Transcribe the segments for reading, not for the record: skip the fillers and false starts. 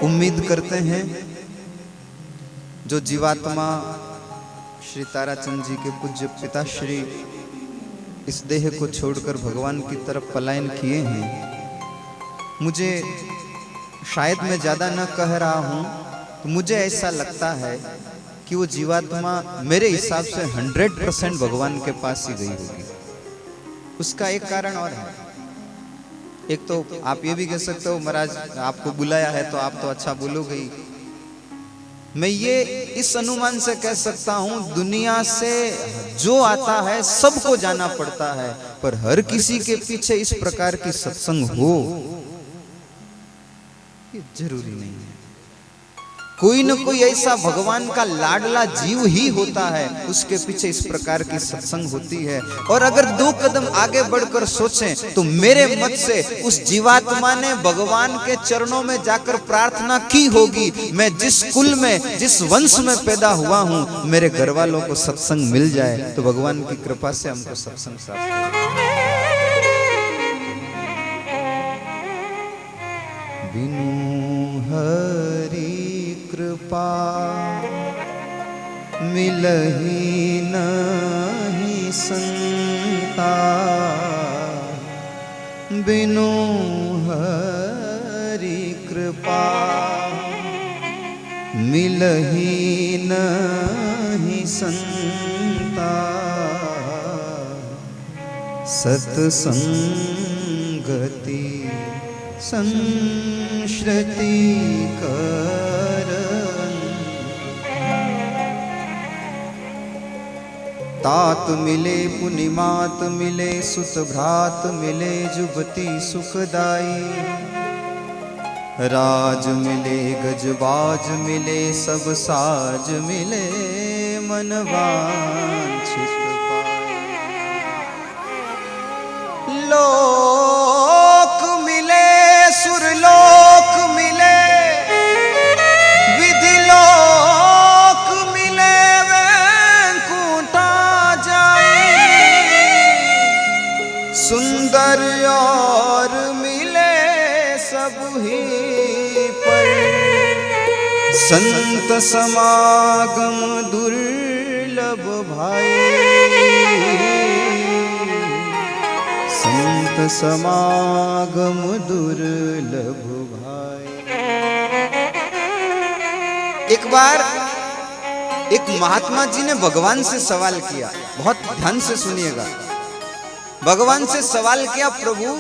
उम्मीद करते हैं जो जीवात्मा श्री ताराचंद जी के पूज्य पिताश्री इस देह को छोड़कर भगवान की तरफ पलायन किए हैं, मुझे शायद मैं ज़्यादा न कह रहा हूँ, तो मुझे ऐसा लगता है कि वो जीवात्मा मेरे हिसाब से 100% भगवान के पास ही गई होगी। उसका एक कारण और है। एक तो आप ये भी कह सकते हो महाराज आपको बुलाया है तो आप तो अच्छा बोलोगे ही। मैं ये इस अनुमान से कह सकता हूं दुनिया से जो आता है सबको जाना पड़ता है, पर हर किसी के पीछे इस प्रकार की सत्संग हो ये जरूरी नहीं है। कोई न कोई ऐसा भगवान का लाडला जीव ही होता है, उसके पीछे इस प्रकार की सत्संग होती है। और अगर 2 कदम आगे बढ़कर सोचें तो मेरे मत से उस जीवात्मा ने भगवान के चरणों में जाकर प्रार्थना की होगी, मैं जिस कुल में जिस वंश में पैदा हुआ हूं मेरे घर वालों को सत्संग मिल जाए, तो भगवान की कृपा से हमको सत्संग प्राप्त बिनु हरि कृपा मिलहि नहीं संता, बिनु हरि कृपा मिलहि नहीं संता, सत्संगति संश्रुति करन, तात मिले पुनिमात मिले सुत भ्रात मिले जुबती सुखदाई, राज मिले गजबाज मिले सब साज मिले मन वांछित पाए, लोक मिले सुरलोक मिले विधि लोक मिले वैकुंठा जाए, सुंदर और मिले सब ही पर, संत समागम दुर्लभ भाई, संत समागम दुर्लभ भाई। एक बार एक महात्मा जी ने भगवान से सवाल किया, बहुत ध्यान से सुनिएगा। भगवान से सवाल किया, प्रभु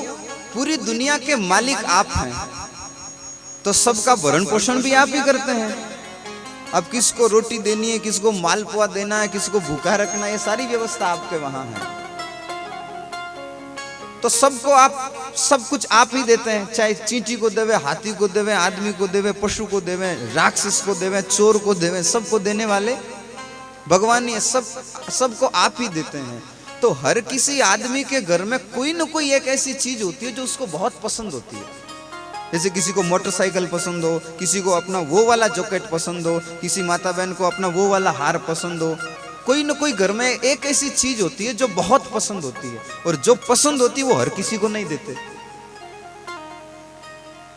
पूरी दुनिया के मालिक आप हैं, तो सबका भरण पोषण भी आप ही करते हैं। अब किसको रोटी देनी है, किसको मालपुआ देना है, किसको भूखा रखना है, ये सारी व्यवस्था आपके वहां है। तो सबको आप सब कुछ आप ही देते हैं, चाहे चींटी को देवे, हाथी को देवे, आदमी को देवे, पशु को देवे, राक्षस को देवे, चोर को देवे, सबको देने वाले भगवान ही है। सबको आप ही देते हैं। तो हर किसी आदमी के घर में कोई न कोई एक ऐसी चीज होती है जो उसको बहुत पसंद होती है। जैसे किसी को मोटरसाइकिल पसंद हो, किसी को अपना वो वाला जैकेट पसंद हो, किसी माता बहन को अपना वो वाला हार पसंद हो। कोई न कोई घर में एक ऐसी चीज होती है जो बहुत पसंद होती है, और जो पसंद होती है वो हर किसी को नहीं देते।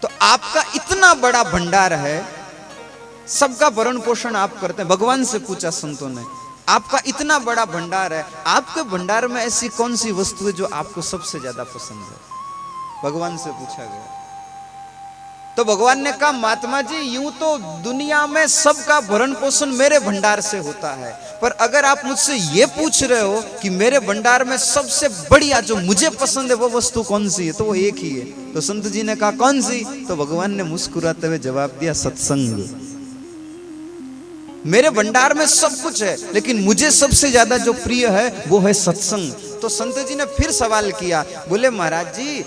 तो आपका इतना बड़ा भंडार है, सबका भरण पोषण आप करते हैं। भगवान से पूछा संतों ने, आपका इतना बड़ा भंडार है, आपके भंडार में ऐसी कौन सी वस्तु है जो आपको सबसे ज्यादा पसंद है? भगवान से पूछा गया। तो भगवान ने कहा, महात्मा जी यूं तो दुनिया में सबका भरण पोषण मेरे भंडार से होता है, पर अगर आप मुझसे ये पूछ रहे हो कि मेरे भंडार में सबसे बढ़िया जो मुझे पसंद है वो वस्तु कौन सी है, तो वो एक ही है। तो संत जी ने कहा कौन सी? तो भगवान ने मुस्कुराते हुए जवाब दिया, सत्संग। मेरे भंडार में सब कुछ है, लेकिन मुझे सबसे ज्यादा जो प्रिय है वो है सत्संग। तो संत जी ने फिर सवाल किया, बोले महाराज जी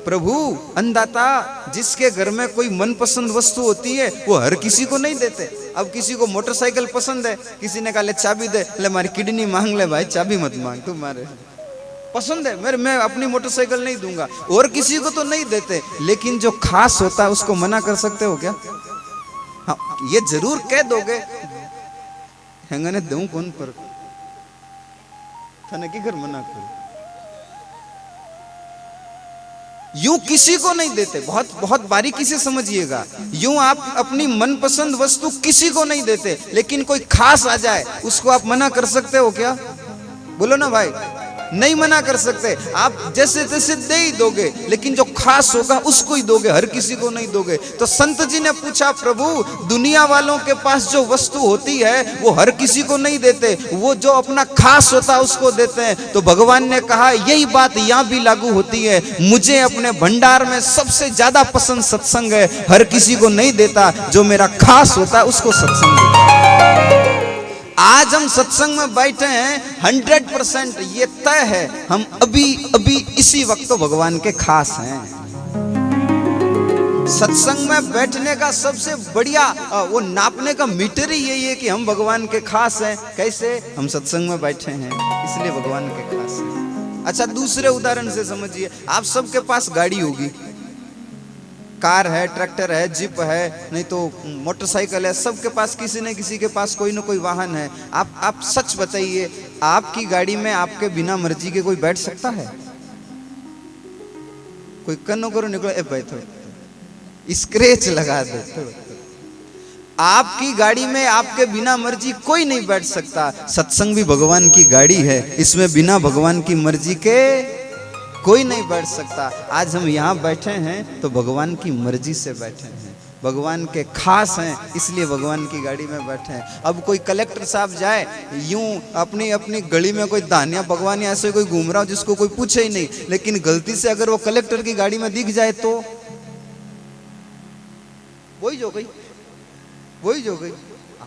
प्रभु अन्नदाता, जिसके घर में कोई मनपसंद वस्तु होती है वो हर किसी को नहीं देते। अब किसी को मोटरसाइकिल पसंद है, किसी ने कहा ले चाबी दे, ले हमारी किडनी मांग ले भाई, चाबी मत मांग, तुम्हारे पसंद है मैं अपनी मोटरसाइकिल नहीं दूंगा। और किसी को तो नहीं देते, लेकिन जो खास होता है उसको मना कर सकते हो क्या? हाँ, ये जरूर कह दोगे हेंगने दूं कौन पर थाने की घर मना करो। यूं किसी को नहीं देते। बहुत बहुत बारीकी से समझिएगा। यूं आप अपनी मनपसंद वस्तु किसी को नहीं देते, लेकिन कोई खास आ जाए उसको आप मना कर सकते हो क्या? बोलो ना भाई, नहीं मना कर सकते। आप जैसे तैसे दे ही दोगे, लेकिन जो खास होगा उसको ही दोगे, हर किसी को नहीं दोगे। तो संत जी ने पूछा, प्रभु दुनिया वालों के पास जो वस्तु होती है वो हर किसी को नहीं देते, वो जो अपना खास होता है उसको देते हैं। तो भगवान ने कहा यही बात यहाँ भी लागू होती है। मुझे अपने भंडार में सबसे ज्यादा पसंद सत्संग है, हर किसी को नहीं देता, जो मेरा खास होता है उसको सत्संग देता है। आज हम सत्संग में बैठे हैं, 100% ये तय है, हम अभी अभी इसी वक्त तो भगवान के खास हैं। सत्संग में बैठने का सबसे बढ़िया वो नापने का मीटर ही यही है कि हम भगवान के खास हैं। कैसे? हम सत्संग में बैठे हैं इसलिए भगवान के खास हैं। अच्छा, दूसरे उदाहरण से समझिए। आप सबके पास गाड़ी होगी, कार है, ट्रैक्टर है, जीप है, नहीं तो मोटरसाइकिल है, सबके पास किसी न किसी के पास कोई ना कोई वाहन है। आप सच बताइए, आपकी गाड़ी में आपके बिना मर्जी के कोई बैठ सकता है? कोई कन्नो करो निकलो, ए भाई थोड़ा स्क्रैच लगा दे। आपकी गाड़ी में आपके बिना मर्जी कोई नहीं बैठ सकता। सत्संग भी भगवान की गाड़ी है, इसमें बिना भगवान की मर्जी के कोई नहीं बैठ सकता। आज हम यहाँ बैठे हैं तो भगवान की मर्जी से बैठे हैं, भगवान के खास हैं इसलिए भगवान की गाड़ी में बैठे हैं। अब कोई कलेक्टर साहब जाए यूं अपनी अपनी गली में, कोई धानिया भगवान ऐसे कोई घूम रहा हो जिसको कोई पूछे ही नहीं, लेकिन गलती से अगर वो कलेक्टर की गाड़ी में दिख जाए तो वही जो गई।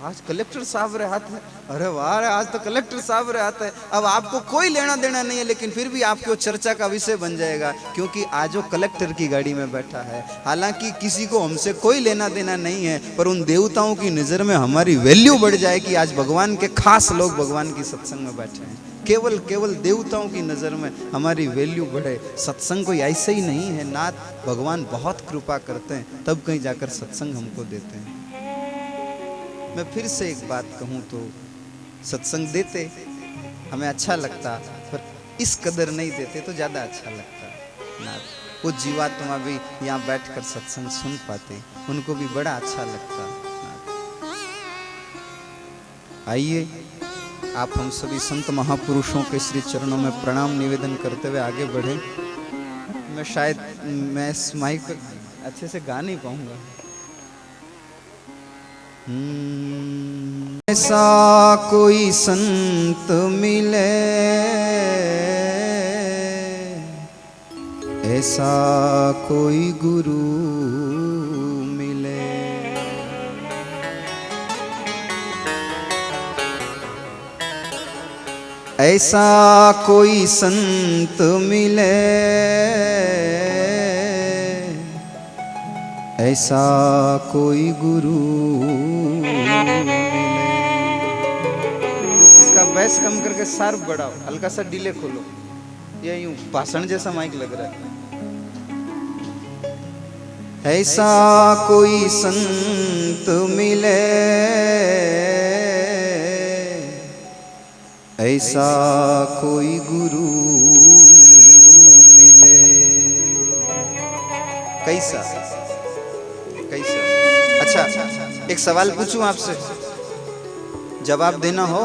आज कलेक्टर साहब रहे हाथ है, अरे वाह आज तो कलेक्टर साहब रहे हाथ है। अब आपको कोई लेना देना नहीं है, लेकिन फिर भी आपकी वो चर्चा का विषय बन जाएगा, क्योंकि आज वो कलेक्टर की गाड़ी में बैठा है। हालांकि किसी को हमसे कोई लेना देना नहीं है, पर उन देवताओं की नजर में हमारी वैल्यू बढ़ जाए कि आज भगवान के खास लोग भगवान की सत्संग में बैठे हैं। केवल देवताओं की नजर में हमारी वैल्यू बढ़े। सत्संग कोई ऐसे ही नहीं है नाथ, भगवान बहुत कृपा करते हैं, तब कहीं जाकर सत्संग हमको देते हैं। मैं फिर से एक बात कहूँ तो सत्संग देते हमें अच्छा लगता, पर इस कदर नहीं देते तो ज़्यादा अच्छा लगता ना। वो जीवात्मा भी यहाँ बैठकर सत्संग सुन पाते, उनको भी बड़ा अच्छा लगता। आइए आप हम सभी संत महापुरुषों के श्री चरणों में प्रणाम निवेदन करते हुए आगे बढ़े। मैं इस माइक पर अच्छे से गा नहीं पाऊंगा। ऐसा कोई संत मिले, ऐसा कोई गुरु मिले, ऐसा कोई संत मिले, ऐसा कोई गुरु मिले। इसका बेस कम करके शार्प बढ़ाओ, हल्का सा डिले खोलो, ये यूं भाषण जैसा माइक लग रहा है। ऐसा कोई संत मिले, ऐसा कोई गुरु मिले। कैसा? अच्छा, एक सवाल पूछूं आपसे, जवाब देना हो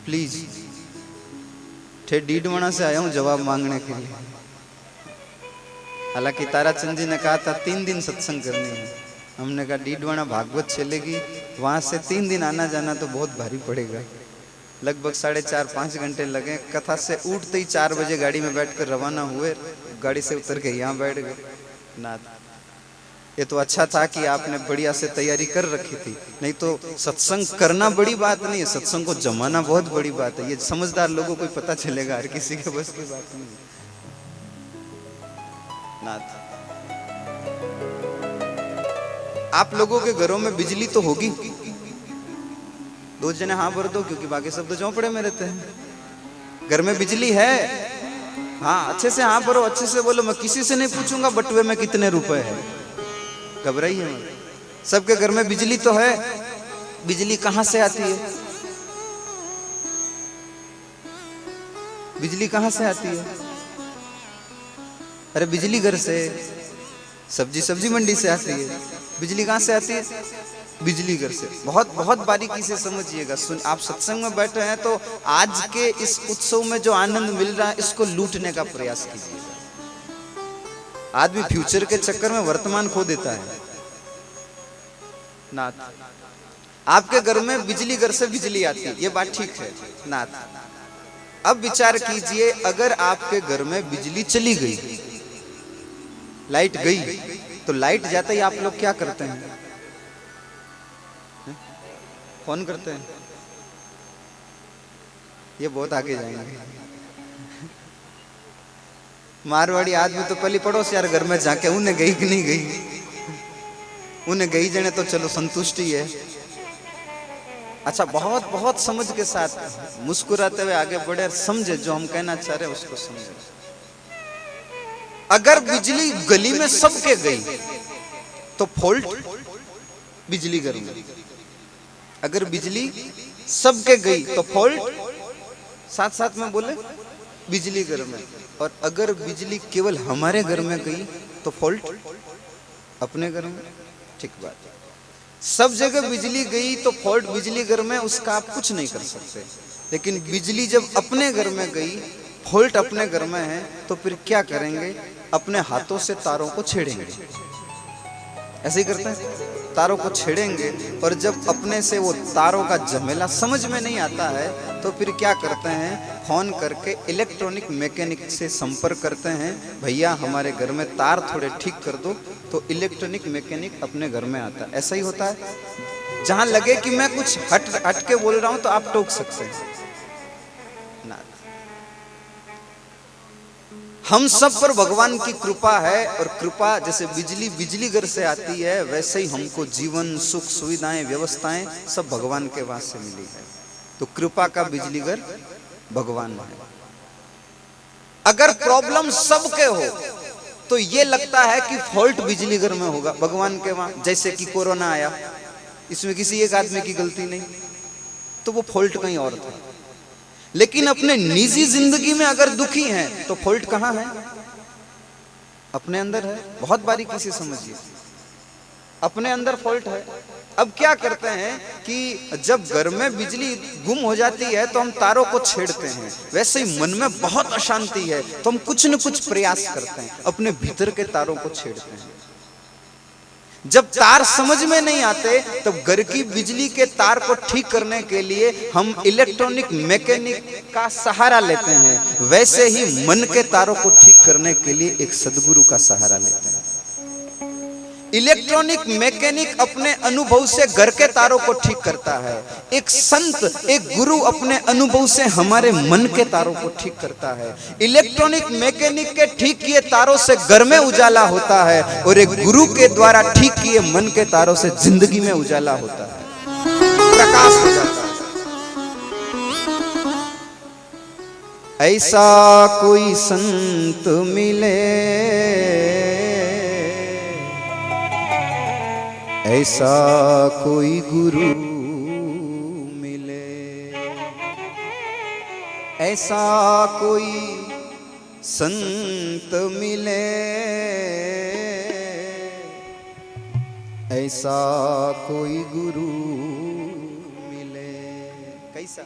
प्लीज। ठे डीडवाना से आया हूं जवाब मांगने के लिए। हालांकि ताराचंद जी ने कहा था 3 दिन सत्संग करनी है, हमने कहा डीडवाना भागवत चलेगी, वहां से 3 दिन आना जाना तो बहुत भारी पड़ेगा। लगभग 4.5-5 घंटे लगे। कथा से उठते ही 4 बजे गाड़ी में बैठकर रवाना हुए, गाड़ी से उतर के यहाँ बैठ गए। ना, ये तो अच्छा था कि आपने बढ़िया से तैयारी कर रखी थी, नहीं तो सत्संग करना बड़ी बात नहीं है, सत्संग को जमाना बहुत बड़ी बात है। ये समझदार लोगों को पता चलेगा, हर किसी के बस की बात नहीं। नाथ, आप लोगों के घरों में बिजली तो होगी? 2 जने हाँ भर दो, क्योंकि बाकी सब तो झोंपड़े में रहते हैं। घर में बिजली है? हाँ, अच्छे से हाँ भरो, अच्छे से बोलो। मैं किसी से नहीं पूछूंगा बटुए में कितने रुपए है, घबराइए मत। सबके घर में बिजली तो है। बिजली कहां से आती है? बिजली कहां से आती है? अरे बिजली घर से, सब्जी मंडी से आती है, बिजली कहाँ से आती है? बिजली घर से। बहुत बारीकी से समझिएगा। सुन, आप सत्संग में बैठे हैं तो आज के इस उत्सव में जो आनंद मिल रहा है इसको लूटने का प्रयास कीजिएगा। आदमी फ्यूचर के चक्कर में वर्तमान खो देता है। नाथ, आपके घर में बिजली घर से बिजली आती है, ये बात ठीक है नाथ। अब विचार कीजिए, अगर आपके घर में बिजली चली गई, लाइट गई, तो लाइट जाते ही आप लोग क्या करते हैं? फोन करते हैं। ये बहुत आगे जाएंगे। मारवाड़ी आदमी तो पहले पड़ोस यार घर में जाके उन्हें गई कि नहीं गई, उन्हें गई जने तो चलो संतुष्टि है। अच्छा, बहुत समझ के साथ मुस्कुराते हुए आगे बढ़े, समझे जो हम कहना चाह रहे हैं उसको समझे। अगर बिजली गली में सबके गई तो फॉल्ट बिजली घर में। अगर बिजली सबके गई तो फॉल्ट साथ में बोले बिजली घर में। और अगर बिजली केवल हमारे घर में गई तो फॉल्ट अपने घर में। ठीक बात। सब जगह बिजली गई तो फॉल्ट बिजली घर में, उसका आप कुछ नहीं कर सकते। लेकिन बिजली जब अपने घर में गई, फॉल्ट अपने घर में है, तो फिर क्या करेंगे? अपने हाथों से तारों को छेड़ेंगे। ऐसे ही करते हैं, तारों को छेड़ेंगे। और जब अपने से वो तारों का झमेला समझ में नहीं आता है तो फिर क्या करते हैं? फोन करके इलेक्ट्रॉनिक मैकेनिक से संपर्क करते हैं, भैया हमारे घर में तार थोड़े ठीक कर दो। तो इलेक्ट्रॉनिक मैकेनिक अपने घर में आता है। ऐसा ही होता है। जहां लगे कि मैं कुछ हट के बोल रहा हूं तो आप टोक सकते हैं। हम सब पर भगवान की कृपा है। और कृपा जैसे बिजली घर से आती है, वैसे ही हमको जीवन, सुख, सुविधाएं, व्यवस्थाएं सब भगवान के वास से मिली है। तो कृपा का बिजली घर भगवान है। अगर प्रॉब्लम सबके हो तो ये लगता है कि फॉल्ट बिजली घर में होगा, भगवान के वहां। जैसे कि कोरोना आया, इसमें किसी एक आदमी की गलती नहीं, तो वो फॉल्ट कहीं और था। लेकिन अपने निजी जिंदगी में अगर दुखी हैं तो फॉल्ट कहां है? अपने अंदर है। बहुत बारीकी से समझिए, अपने अंदर फॉल्ट है। अब क्या करते हैं कि जब घर में बिजली गुम हो जाती है तो हम तारों को छेड़ते हैं। वैसे ही मन में बहुत अशांति है तो हम कुछ न कुछ प्रयास करते हैं, अपने भीतर के तारों को छेड़ते हैं। जब तार समझ में नहीं आते तब घर की बिजली के तार को ठीक करने के लिए हम इलेक्ट्रॉनिक मैकेनिक का सहारा लेते हैं। वैसे ही मन के तारों को ठीक करने के लिए एक सद्गुरु का सहारा लेते हैं। इलेक्ट्रॉनिक मैकेनिक अपने अनुभव से घर के तारों को ठीक करता है। एक संत, एक गुरु अपने अनुभव से हमारे मन के तारों को ठीक करता है। इलेक्ट्रॉनिक मैकेनिक के ठीक किए तारों से घर में उजाला होता है और एक गुरु के द्वारा ठीक किए मन के तारों से जिंदगी में उजाला होता है, प्रकाश हो जाता है। ऐसा कोई संत मिले, ऐसा कोई गुरु मिले, ऐसा कोई संत मिले, ऐसा कोई गुरु मिले। कैसा?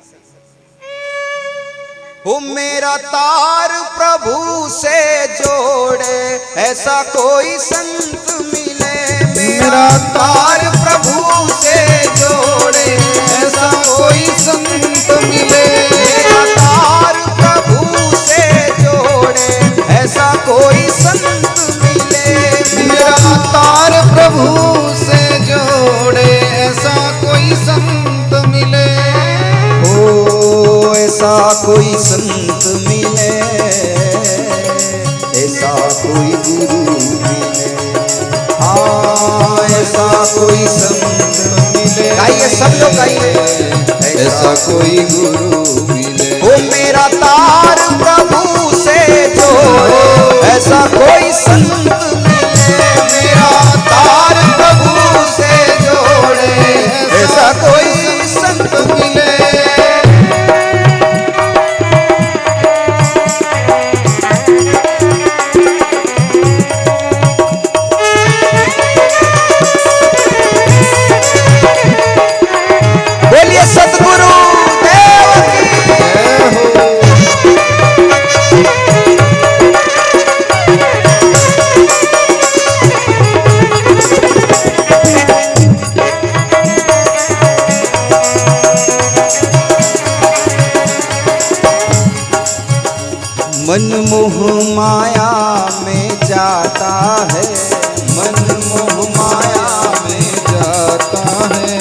हो मेरा तार प्रभु से जोड़े, ऐसा कोई संत मिले। मेरा तार प्रभु से जोड़े, ऐसा कोई संत मिले। मेरा तार प्रभु से जोड़े, ऐसा कोई संत मिले। मेरा तार प्रभु से जोड़े, ऐसा कोई संत मिले। ओ ऐसा कोई संत मिले, ऐसा कोई गुरु मिले। हाँ, ऐसा कोई संत मिले। गाइए सब लोग गाइए, ऐसा कोई गुरु मिले। ओ मेरा तार प्रभु से जोड़े, ऐसा कोई संत मिले। मेरा तार प्रभु से जोड़े, ऐसा कोई संत मिले। मन मोह माया में जाता है, मन मोह माया में जाता है,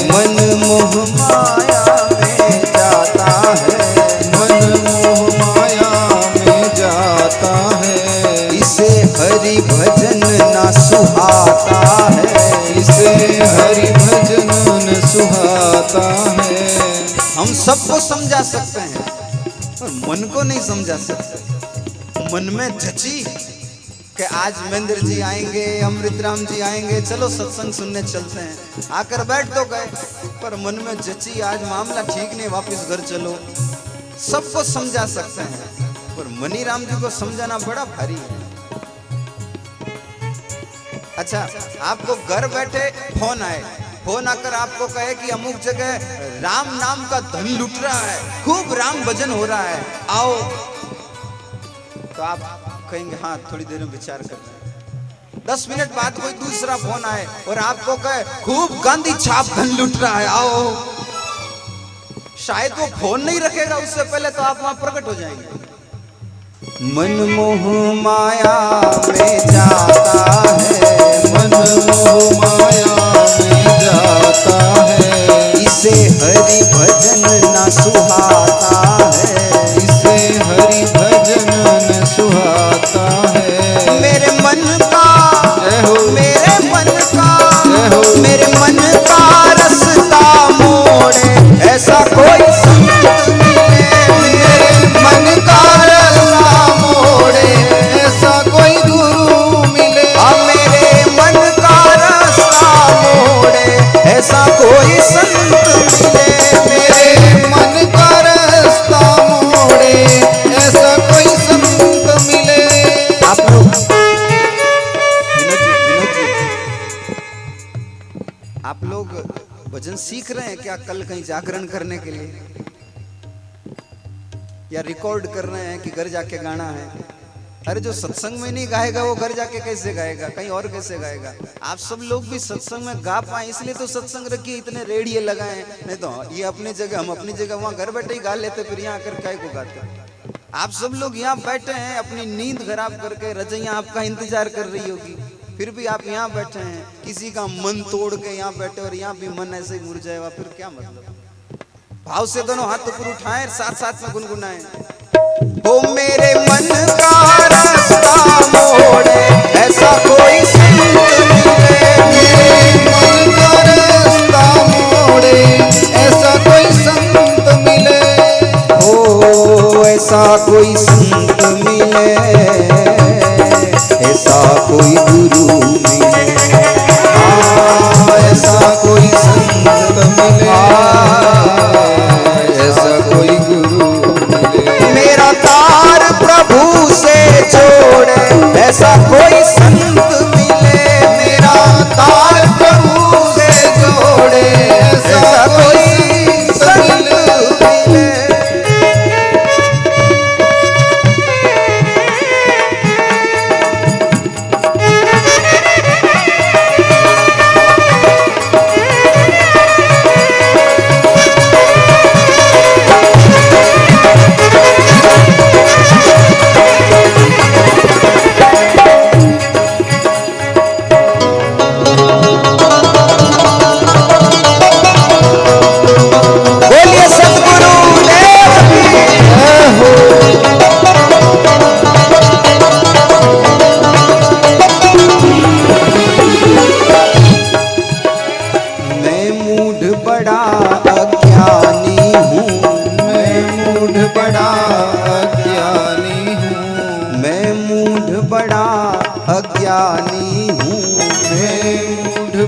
मन मोह माया में जाता है, मन मोह माया में जाता है। इसे हरि भजन न सुहाता है, इसे हरि भजन न सुहाता है। हम सबको समझा सकते हैं पर मन को नहीं समझा सकते। मन में जची कि आज महेंद्र जी आएंगे, अमृत राम जी आएंगे, चलो सत्संग सुनने चलते हैं। आकर बैठ तो गए पर मन में जची आज मामला ठीक नहीं, वापस घर चलो। सबको समझा सकते हैं पर मनी राम जी को समझाना बड़ा भारी है। अच्छा, आपको घर बैठे फोन आए, फोन आकर आपको कहे कि अमुक जगह राम नाम का धन लुट रहा है, खूब राम भजन हो रहा है, आओ। तो आप कहेंगे हाँ थोड़ी देर में विचार करते हैं। 10 मिनट बाद कोई दूसरा फोन आए और आपको कहे खूब गांधी छाप धन लुट रहा है, आओ। शायद वो फोन नहीं रखेगा, उससे पहले तो आप वहां प्रकट हो जाएंगे। मन मोह माया में जाता है, मन मोह माया में जाता है। इसे हरि भजन न सुहाता है, इसे हरि भजन न सुहाता है। मेरे मन का जय हो, मेरे मन का जय हो, मेरे मन का रास्ता मोड़े ऐसा कोई संत मिले, मेरे मन का रास्ता मोड़े ऐसा कोई गुरु मिले। मेरे मन का रास्ता मोड़े ऐसा कोई संत मिले, मेरे मन का रास्ता मोड़े ऐसा कोई संत मिले। आप लोग विनोद जी, आप लोग भजन सीख रहे हैं क्या कल कहीं जागरण करने के लिए, या रिकॉर्ड कर रहे हैं कि घर जाके गाना है? अरे जो सत्संग में नहीं गाएगा वो घर जाके कैसे गाएगा, कहीं और कैसे गाएगा? आप सब लोग भी सत्संग में गा पाए इसलिए तो सत्संग रखिए, इतने रेडियो लगाए, नहीं तो ये अपनी जगह हम अपनी जगह वहां घर बैठे ही गा लेते, फिर यहाँ आकर काय को गाते। आप सब लोग यहाँ बैठे हैं अपनी नींद खराब करके, रजैया आपका इंतजार कर रही होगी, फिर भी आप यहाँ बैठे हैं। किसी का मन तोड़ के यहाँ बैठे और यहाँ भी मन ऐसे ही मुरझाएगा, फिर क्या मतलब? भाव से दोनों हाथ ऊपर उठाएं, साथ साथ में गुनगुनाएं। ओ मेरे मन का रास्ता मोड़े ऐसा कोई संत मिले, मेरे मन का रास्ता मोड़े ऐसा कोई संत मिले। ओ ऐसा कोई संत मिले, ऐसा कोई गुरु मिले, ऐसा कोई संत मिले, ऐसा कोई गुरु मिले। मेरा तार प्रभु से जोड़े ऐसा कोई संत मिले, मेरा तार प्रभु से जोड़े ऐसा कोई संत मिले।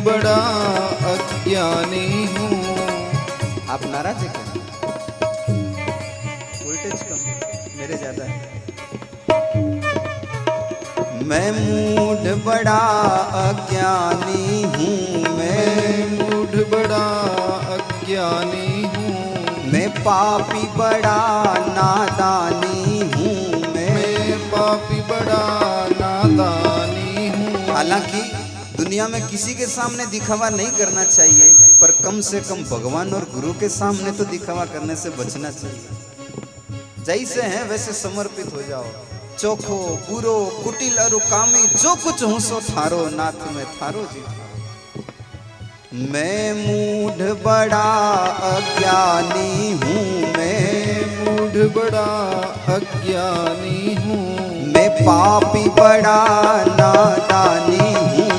बड़ा अज्ञानी हूँ। आप नाराज है क्या? वोल्टेज कम मेरे ज्यादा है। मैं मूढ़ बड़ा अज्ञानी हूँ, मैं मूढ़ बड़ा अज्ञानी हूँ। मैं पापी बड़ा नादानी हूँ, मैं पापी बड़ा नादानी हूँ। हालांकि दुनिया में किसी के सामने दिखावा नहीं करना चाहिए, पर कम से कम भगवान और गुरु के सामने तो दिखावा करने से बचना चाहिए। जैसे हैं वैसे समर्पित हो जाओ। चोखो बुरो कुटिल अरु कामी जो कुछ हूं सो थारो, नाथ में थारो जी थारो। मैं मूढ़ बड़ा अज्ञानी हूँ, मैं मूढ़ बड़ा अज्ञानी हूँ, मैं पापी बड़ा नादानी हूँ,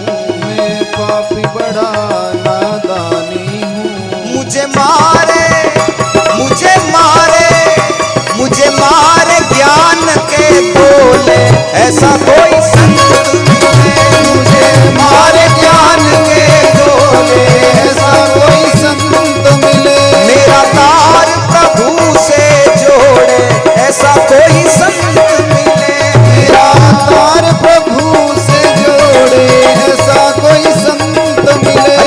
मैं पापी बड़ा नादानी हूँ। मुझे मारे ज्ञान के बोले ऐसा कोई संत मिले। मुझे मारे ज्ञान के बोले ऐसा कोई संत मिले। मेरा तार प्रभु से जोड़े ऐसा कोई संत मिले। मेरा तार प्रभु से जोड़े ऐसा कोई संत मिले।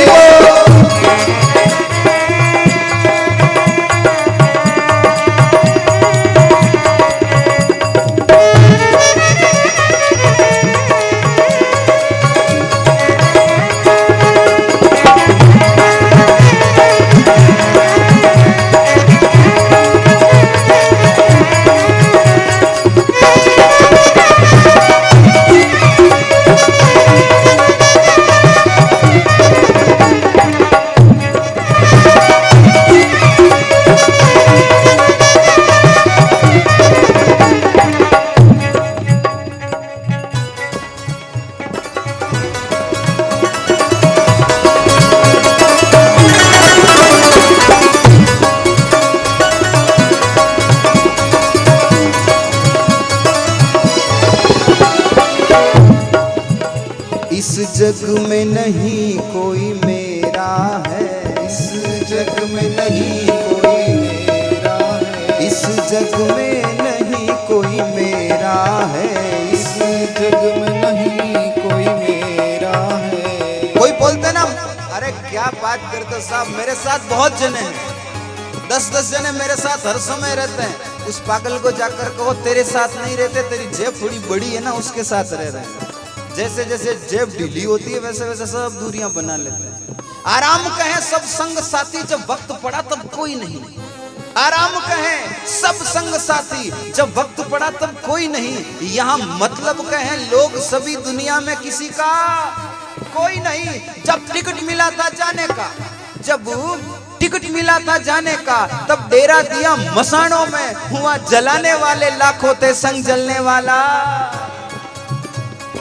जग में नहीं कोई मेरा है, इस जग में नहीं कोई मेरा है, इस जग में नहीं कोई मेरा है, इस जग में नहीं कोई मेरा है। कोई बोलते ना, अरे क्या बात करते साहब, मेरे साथ बहुत जने हैं, 10-10 जने मेरे साथ हर समय रहते हैं। उस पागल को जाकर कहो तेरे साथ नहीं रहते, तेरी जेब थोड़ी बड़ी है ना, उसके साथ रह रहे हैं। जैसे जैसे जेब ढीली होती है वैसे वैसे सब दूरियां बना लेते हैं। आराम कहें सब संग साथी, जब वक्त पड़ा तब कोई नहीं। आराम कहें सब संग साथी, जब वक्त पड़ा तब कोई नहीं। यहाँ मतलब कहें लोग सभी, दुनिया में किसी का कोई नहीं। जब टिकट मिला था जाने का, जब टिकट मिला था जाने का, तब डेरा दिया मसानों में, हुआ जलाने वाले लाखों थे संग जलने वाला।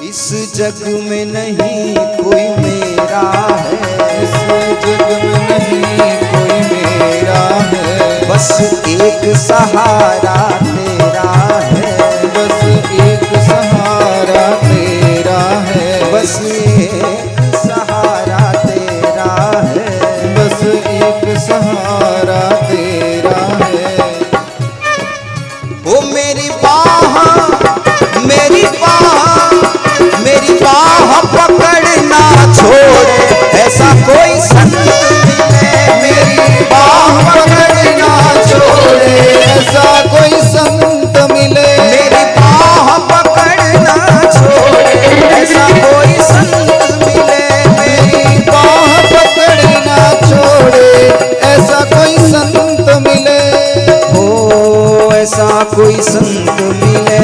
इस जग में नहीं कोई मेरा है, इस जग में नहीं कोई मेरा है, बस एक सहारा तेरा है, बस एक सहारा तेरा है, बस एक सहारा तेरा है, बस एक सहारा तेरा है। ओ मेरी बाह पकड़ना छोड़े ऐसा कोई संत मिले। मेरी बाह पकड़ना छोड़े ऐसा कोई संत मिले। मेरी बाह पकड़ना छोड़े ऐसा कोई संत मिले। मेरी बाह पकड़ना छोड़े ऐसा कोई संत मिले। हो ऐसा कोई संत मिले,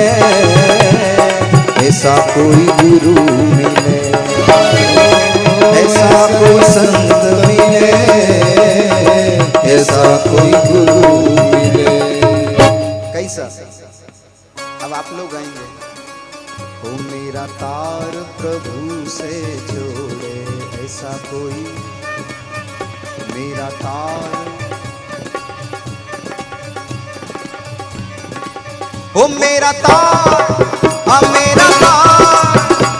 ऐसा कोई गुरु मिले, ऐसा कोई संत मिले, ऐसा कोई गुरु मिले। कैसा? अब आप लोग गाएंगे। ओ मेरा तार प्रभु से जोड़े ऐसा कोई, मेरा तार, ओ मेरा तार, मेरा तार,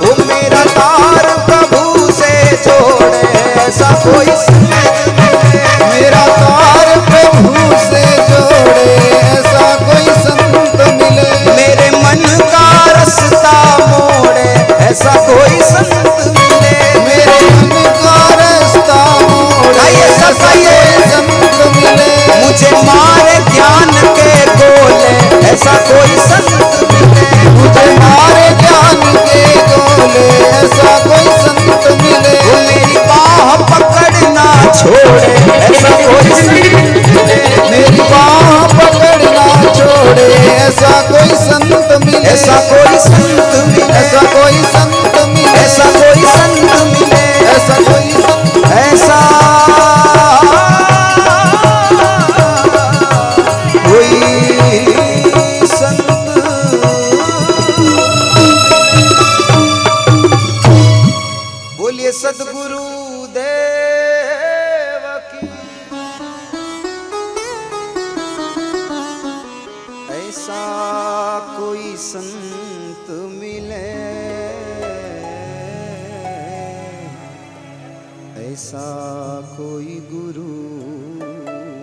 ओ मेरा तार प्रभु से जोड़े ऐसा कोई संत मिले। मेरा तार प्रभु से जोड़े ऐसा कोई संत मिले। मेरे मन का रास्ता मोड़े ऐसा कोई संत मिले। मेरे मन का रास्ता मोड़े ऐसा कोई संत मिले। मुझे मारे ज्ञान के गोले ऐसा कोई संत मिले। मुझे मारे ज्ञान के गोले ऐसा कोई संत मिले। वो मेरी बाह पकड़ना छोड़े ऐसा कोई संत मिले। मेरी बाह पकड़ना छोड़े ऐसा कोई संत मिले, ऐसा कोई संत मिले, ऐसा कोई संत मिले, ऐसा कोई संत, ऐसा कोई संत। बोलिए सद्गुरु देव की। ऐसा कोई संत मिले, ऐसा कोई गुरु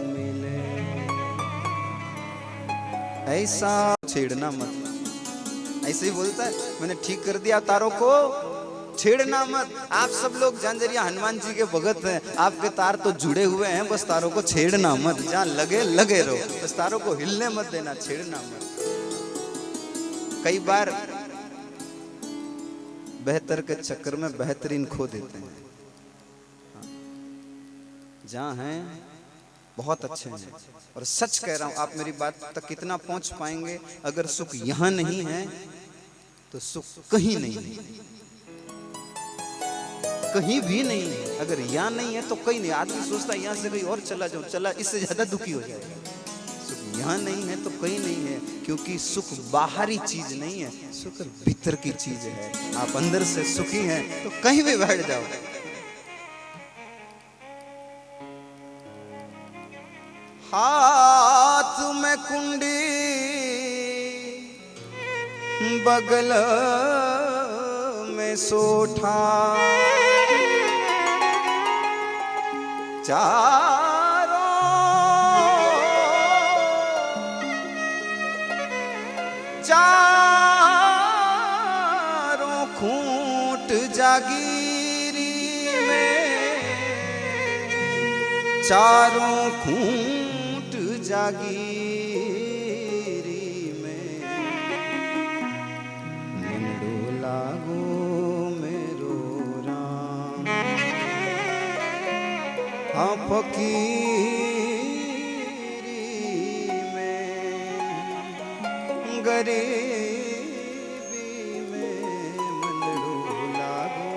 मिले, ऐसा छेड़ना मत। ऐसे ही बोलता है, मैंने ठीक कर दिया तारों को, छेड़ना मत। आप सब लोग झांझरिया हनुमान जी के भगत हैं, आपके तार तो जुड़े हुए हैं, बस तारों को छेड़ना मत। जहां लगे लगे रहो, बस तारों को हिलने मत देना, छेड़ना मत। कई बार बेहतर के चक्कर में बेहतरीन खो देते हैं। जहां हैं बहुत अच्छे हैं, और सच कह रहा हूं, आप मेरी बात तक कितना पहुंच पाएंगे, अगर सुख यहां नहीं है तो सुख कहीं नहीं है, कहीं भी नहीं है। अगर यहाँ नहीं है तो कहीं नहीं। आदमी सोचता है यहाँ से कहीं और चला जाऊं, चला इससे ज्यादा दुखी हो जाएगा। सुख यहाँ नहीं है तो कहीं नहीं है, क्योंकि सुख बाहरी चीज नहीं है, सुख भीतर की चीज है। आप अंदर से सुखी हैं तो कहीं भी बैठ जाओ। हाथ में कुंडी, बगल में सोठा, चारों खूंट जागीरी में, चारों खूंट जागीरी में, मंडो लागो मेरो राम। हाँ फकीरी में, गरीबी में, मंडो लागो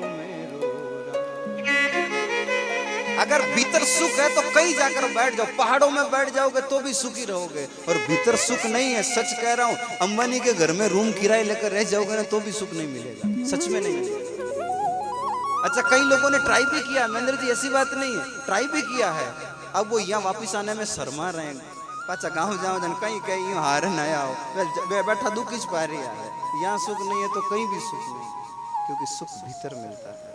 मेरो राम। अगर भीतर सुख है तो कहीं जाकर बैठ जाओ, पहाड़ों में बैठ जाओगे तो भी सुखी रहोगे। और भीतर सुख नहीं है, सच कह रहा हूं, अंबानी के घर में रूम किराए लेकर रह जाओगे ना तो भी सुख नहीं मिलेगा, सच में नहीं मिलेगा। अच्छा, कई लोगों ने ट्राई भी किया, महेंद्र जी ऐसी बात नहीं है, ट्राई भी किया है। अब वो यहाँ वापिस आने में शर्मा रहे हैं। पाचा गाँव जाओ जन कहीं कहीं हार न आओ, बैठा दुख इस पा रही है। यहाँ सुख नहीं है तो कहीं भी सुख नहीं, क्योंकि सुख भीतर मिलता है।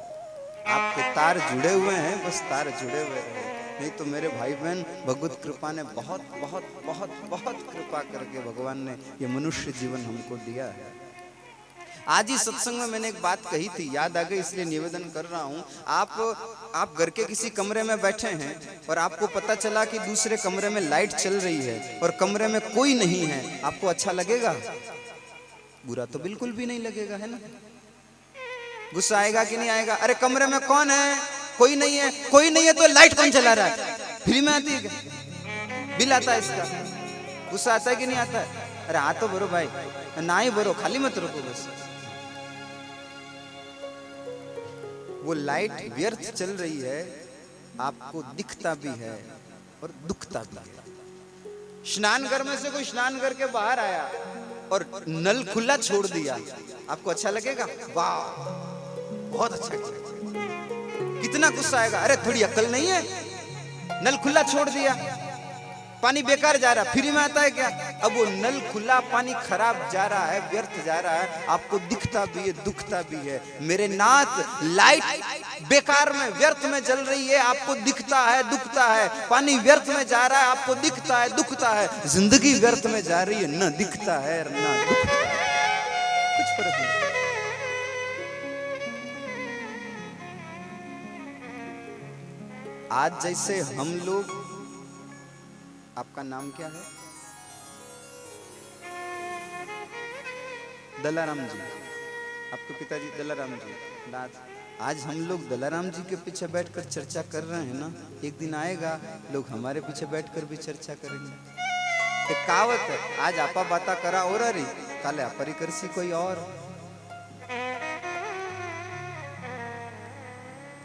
आपके तार जुड़े हुए हैं, बस तार जुड़े हुए रहे। नहीं तो मेरे भाई बहन, भगवत कृपा ने बहुत बहुत बहुत बहुत कृपा करके भगवान ने ये मनुष्य जीवन हमको दिया है। आज ही सत्संग में मैंने एक बात कही थी, याद आ गई, इसलिए निवेदन कर रहा हूं। आप घर के किसी कमरे में बैठे हैं और आपको पता चला कि दूसरे कमरे में लाइट चल रही है और कमरे में कोई नहीं है, आपको अच्छा लगेगा? बुरा तो बिल्कुल भी नहीं लगेगा, है ना? गुस्सा आएगा कि नहीं आएगा? अरे कमरे में कौन है? कोई नहीं है। कोई नहीं है तो लाइट कौन चला रहा है? फ्री में आती है क्या? बिल आता है इसका? गुस्सा आता है कि नहीं आता है? अरे हाँ तो भरो भाई, ना ही भरो, खाली मत रुको बस। वो लाइट व्यर्थ चल रही है, आपको दिखता भी है और दुखता भी है। स्नान घर में से कोई स्नान करके बाहर आया और नल खुला छोड़ दिया, आपको अच्छा लगेगा? वाह, बहुत अच्छा लगेगा। कितना गुस्सा आएगा? अरे थोड़ी अक्ल नहीं है, नल खुला छोड़ दिया, पानी बेकार जा रहा, फ्री में आता है क्या? अब वो नल खुला, पानी खराब जा रहा है, व्यर्थ जा रहा है, आपको दिखता भी है, दुखता भी है। मेरे नाथ, लाइट बेकार में, व्यर्थ में जल रही है, आपको दिखता है, दुखता है। पानी व्यर्थ में जा रहा है, आपको दिखता है, दुखता है। जिंदगी व्यर्थ में जा रही है, न दिखता है न दुखता है, कुछ फर्क नहीं। आज जैसे हम लोग, आपका नाम क्या है? दलाराम जी, आपके पिताजी दलाराम जी। आज हम लोग दलाराम जी के पीछे बैठकर चर्चा कर रहे हैं ना, एक दिन आएगा लोग हमारे पीछे बैठकर भी चर्चा करेंगे। एक कहावत है, आज आपा बाता करा और रही, काले अपरिकर्षी कोई और।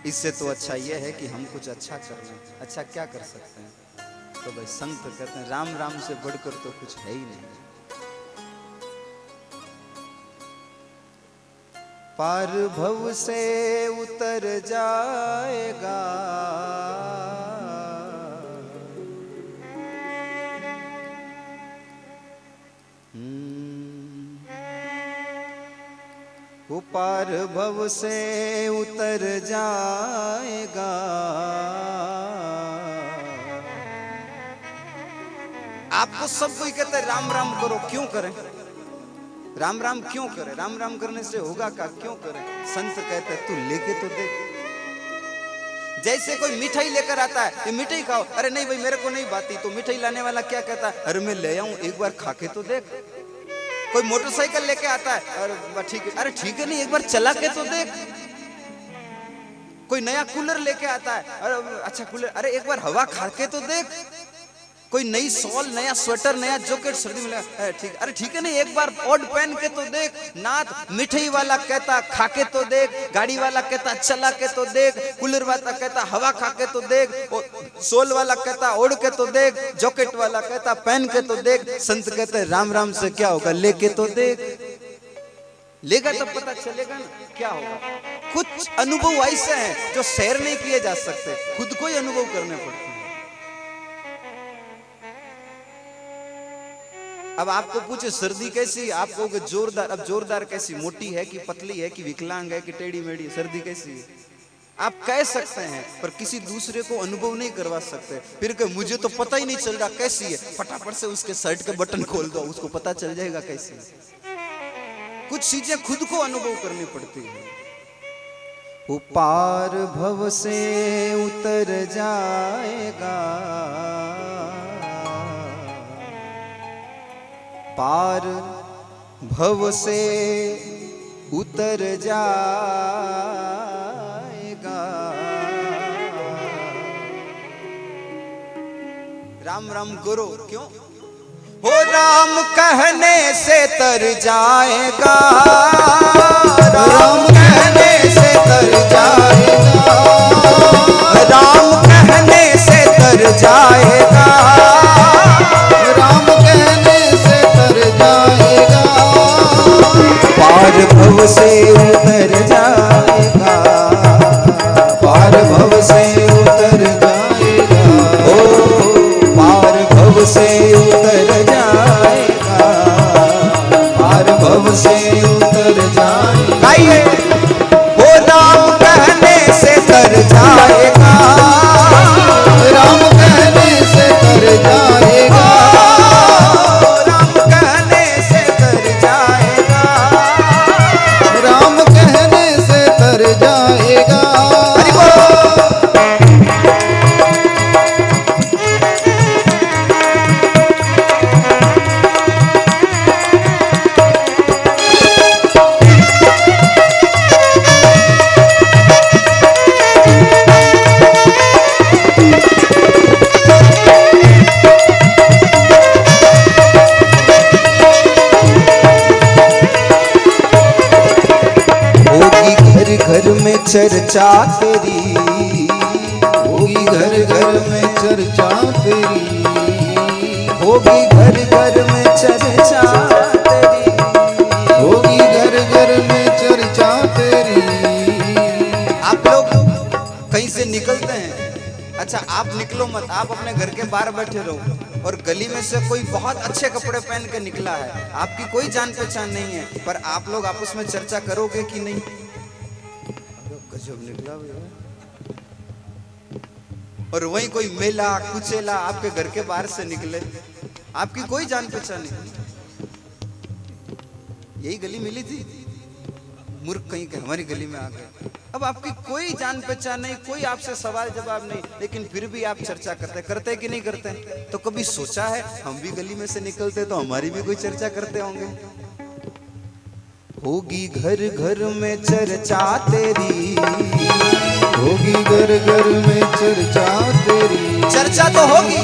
इससे तो अच्छा यह है कि हम कुछ अच्छा कर लें। अच्छा क्या कर सकते हैं? तो भाई संत कहते हैं राम राम से बढ़कर तो कुछ है ही नहीं। पार भव से उतर जाएगा, वो पार भव से उतर जाएगा। आपको सब कोई कहता है राम राम करो, क्यों करें? राम राम क्यों करें? राम राम करने से होगा क्या? क्यों करें? संत कहते हैं तू लेके तो देख। जैसे कोई मिठाई लेकर आता है, ये मिठाई खाओ, अरे नहीं भाई मेरे को नहीं बाती, तो मिठाई लाने वाला क्या कहता है? अरे मैं ले आऊं, एक बार खा के तो देख। कोई मोटरसाइकिल लेके आता है, अरे ठीक है, अरे ठीक है नहीं एक बार चला के तो देख। कोई नया कूलर लेके आता है, अरे अच्छा कूलर, अरे एक बार हवा खा के तो देख। कोई नई शॉल, नया स्वेटर, नया जैकेट सर्दी में, ठीक, अरे ठीक है नहीं एक बार ओढ़ पहन के तो देख। नाथ मिठाई वाला कहता खा के तो देख, गाड़ी वाला कहता चला के तो देख, कूलर वाला कहता हवा खा के तो देख, शॉल वाला कहता ओढ़ के तो देख, जैकेट वाला कहता पहन के तो देख। संत कहते हैं राम राम से क्या होगा? लेके तो देख। लेगा तो पता चलेगा ना क्या होगा। कुछ अनुभव ऐसे हैं जो शेयर नहीं किए जा सकते, खुद को ही अनुभव करने पड़ते हैं। अब आपको पूछे सर्दी कैसी, आप कहोगे जोरदार। अब जोरदार कैसी? मोटी है कि पतली है कि विकलांग है कि टेढ़ी मेढ़ी? सर्दी कैसी है आप कह सकते हैं, पर किसी दूसरे को अनुभव नहीं करवा सकते। फिर कहे मुझे तो पता ही नहीं चल रहा कैसी है, फटाफट से उसके शर्ट के बटन खोल दो, उसको पता चल जाएगा कैसी है। कुछ चीजें खुद को अनुभव करनी पड़ती है। वो पार भव से उतर जाएगा, पार भव से उतर जाएगा। राम राम करो, क्यों? हो राम कहने से तर जाएगा, राम कहने से तर जाएगा, राम कहने से तर जाएगा, राम कहने से तर जाएगा। पार भव से उतर जाएगा, पार भव से उतर जाएगा, ओ पार भव से उतर जाएगा, पार भव से उतर जाएगा। गाइए, वो राम कहने से तर जाएगा, राम कहने से तर जाएगा, राम कहने से तर जाएगा, राम कहने से तर जाएगा। घर में चर्चा तेरी, होगी घर घर में चर्चा तेरी, होगी घर घर में चर्चा तेरी, होगी घर घर में चर्चा तेरी। आप लोग कहीं से निकलते हैं, अच्छा आप निकलो मत, आप अपने घर के बाहर बैठे रहो, और गली में से कोई बहुत अच्छे कपड़े पहन के निकला है, आपकी कोई जान पहचान नहीं है, पर आप लोग आपस में चर्चा करोगे कि नहीं? गजब निकला भैया। और वहीं कोई मेला कुचेला आपके घर के बाहर से निकले, आपकी कोई जान पहचान नहीं। यही गली मिली थी, मूर्ख कहीं के हमारी गली में आ गए। अब आपकी कोई जान पहचान नहीं, कोई आपसे सवाल जवाब नहीं, लेकिन फिर भी आप चर्चा करते कि नहीं करते? तो कभी सोचा है हम भी गली में से निकलते तो हमारी भी कोई चर्चा करते होंगे? होगी घर घर में चर्चा तेरी, होगी घर घर में चर्चा तेरी। चर्चा तो होगी,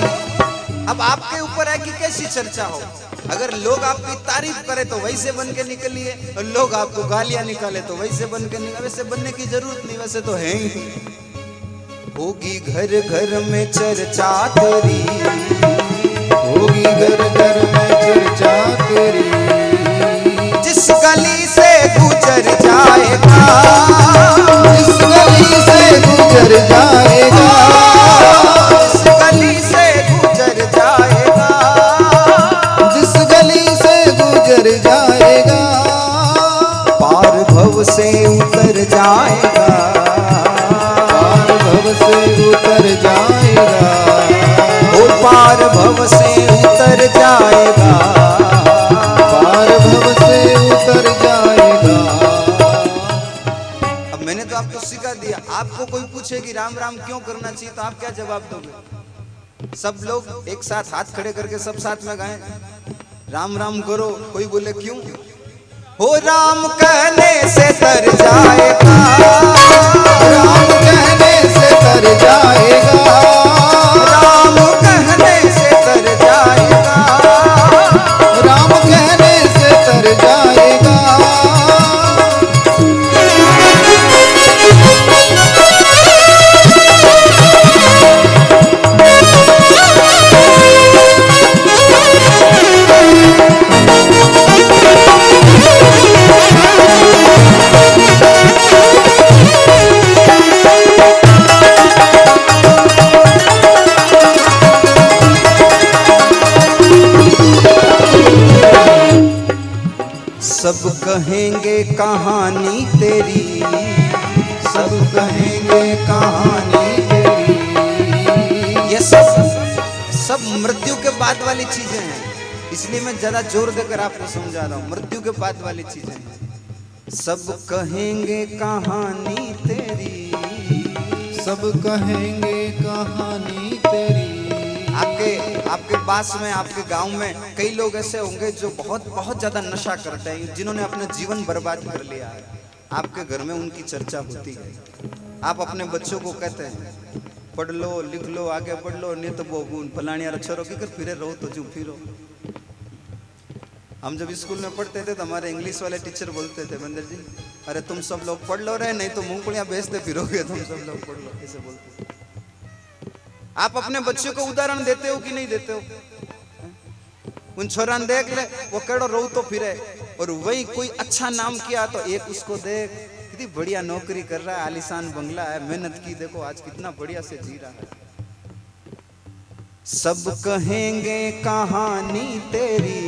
अब आपके ऊपर है कि कैसी चर्चा हो। अगर लोग आपकी तारीफ करें तो वैसे बन के निकलिए, और लोग आपको गालियां निकाले तो वैसे बन के निकले। वैसे बनने की जरूरत नहीं, वैसे तो है ही। होगी घर घर में चर्चा तेरी, होगी घर घर में चर्चा तेरी, जिस गली से गुजर जाएगा, जिस गली से गुजर जाएगा, जिस गली से गुजर जाएगा, जिस गली से गुजर जाएगा, पार भव से उतर जाएगा, पार भव से उतर जाएगा, वो पार भव से उतर जाएगा, पार भव से उतर जाएगा। अब मैंने तो आपको सिखा दिया, आपको कोई पूछे कि राम राम क्यों करना चाहिए तो आप क्या जवाब दोगे? सब लोग एक साथ हाथ खड़े करके सब साथ में गाएं, राम राम करो। कोई बोले क्यों? हो राम कहने से तर जाएगा, राम कहने से तर जाएगा, राम कहने से तर जाएगा, राम कहने से तर जाएगा। सब कहेंगे कहानी तेरी, सब कहेंगे कहानी तेरी, ये सब मृत्यु के बाद वाली चीजें हैं, इसलिए मैं ज्यादा जोर देकर आपको समझा रहा हूँ। मृत्यु के बाद वाली चीजें हैं। सब कहेंगे कहानी तेरी, सब कहेंगे कहानी तेरी। आपके पास में, आपके गांव में कई लोग ऐसे होंगे जो बहुत बहुत ज्यादा नशा करते हैं, जिन्होंने अपना जीवन बर्बाद कर लिया है। आपके घर में उनकी चर्चा होती है। आप अपने बच्चों को कहते हैं पढ़ लो, लिख लो, आगे बढ़ लो, नहीं तो वो फलानिया छोरो की कर फिरे रहो तो जो फिरो। हम जब स्कूल में पढ़ते थे तो हमारे इंग्लिश वाले टीचर बोलते थे, बंदर जी अरे तुम सब लोग पढ़ लो रहे, नहीं तो मूंगफलियां बेचते फिरोगे, तुम सब लोग पढ़ लो, ऐसे बोलते थे। आप अपने बच्चों को उदाहरण देते हो कि नहीं देते हो? उन छोरा देख ले, वो केड़ो रो तो फिरे, और वही कोई अच्छा नाम किया तो एक उसको देख, कितनी बढ़िया नौकरी कर रहा है, आलीशान बंगला है, मेहनत की, देखो आज कितना बढ़िया से जी रहा है। सब कहेंगे कहानी तेरी,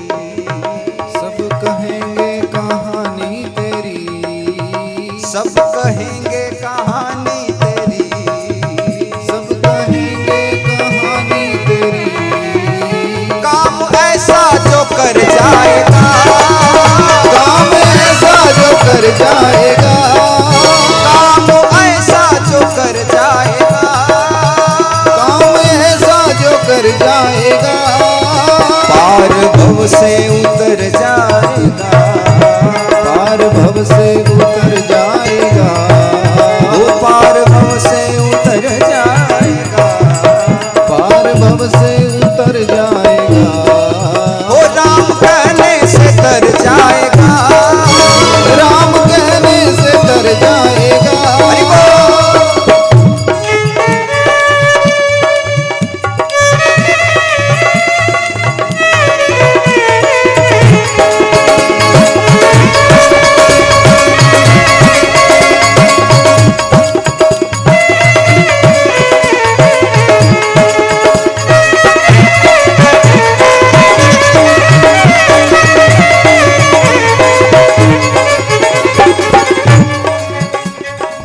सब कहेंगे कहानी तेरी, सब कहेंगे कहानी तेरी, सब कहेंगे कहानी तेरी। काम ऐसा जो कर जाएगा, काम ऐसा जो कर जाएगा, काम ऐसा जो कर जाएगा, काम ऐसा जो कर जाएगा, पार भव से उतर जाएगा, पार भव से उतर जाएगा, वो पार भव से उतर जाएगा, पार भव से उतर जाएगा। वो राम कहने से तर जाएगा, राम कहने से तर जाएगा। हरि बोल।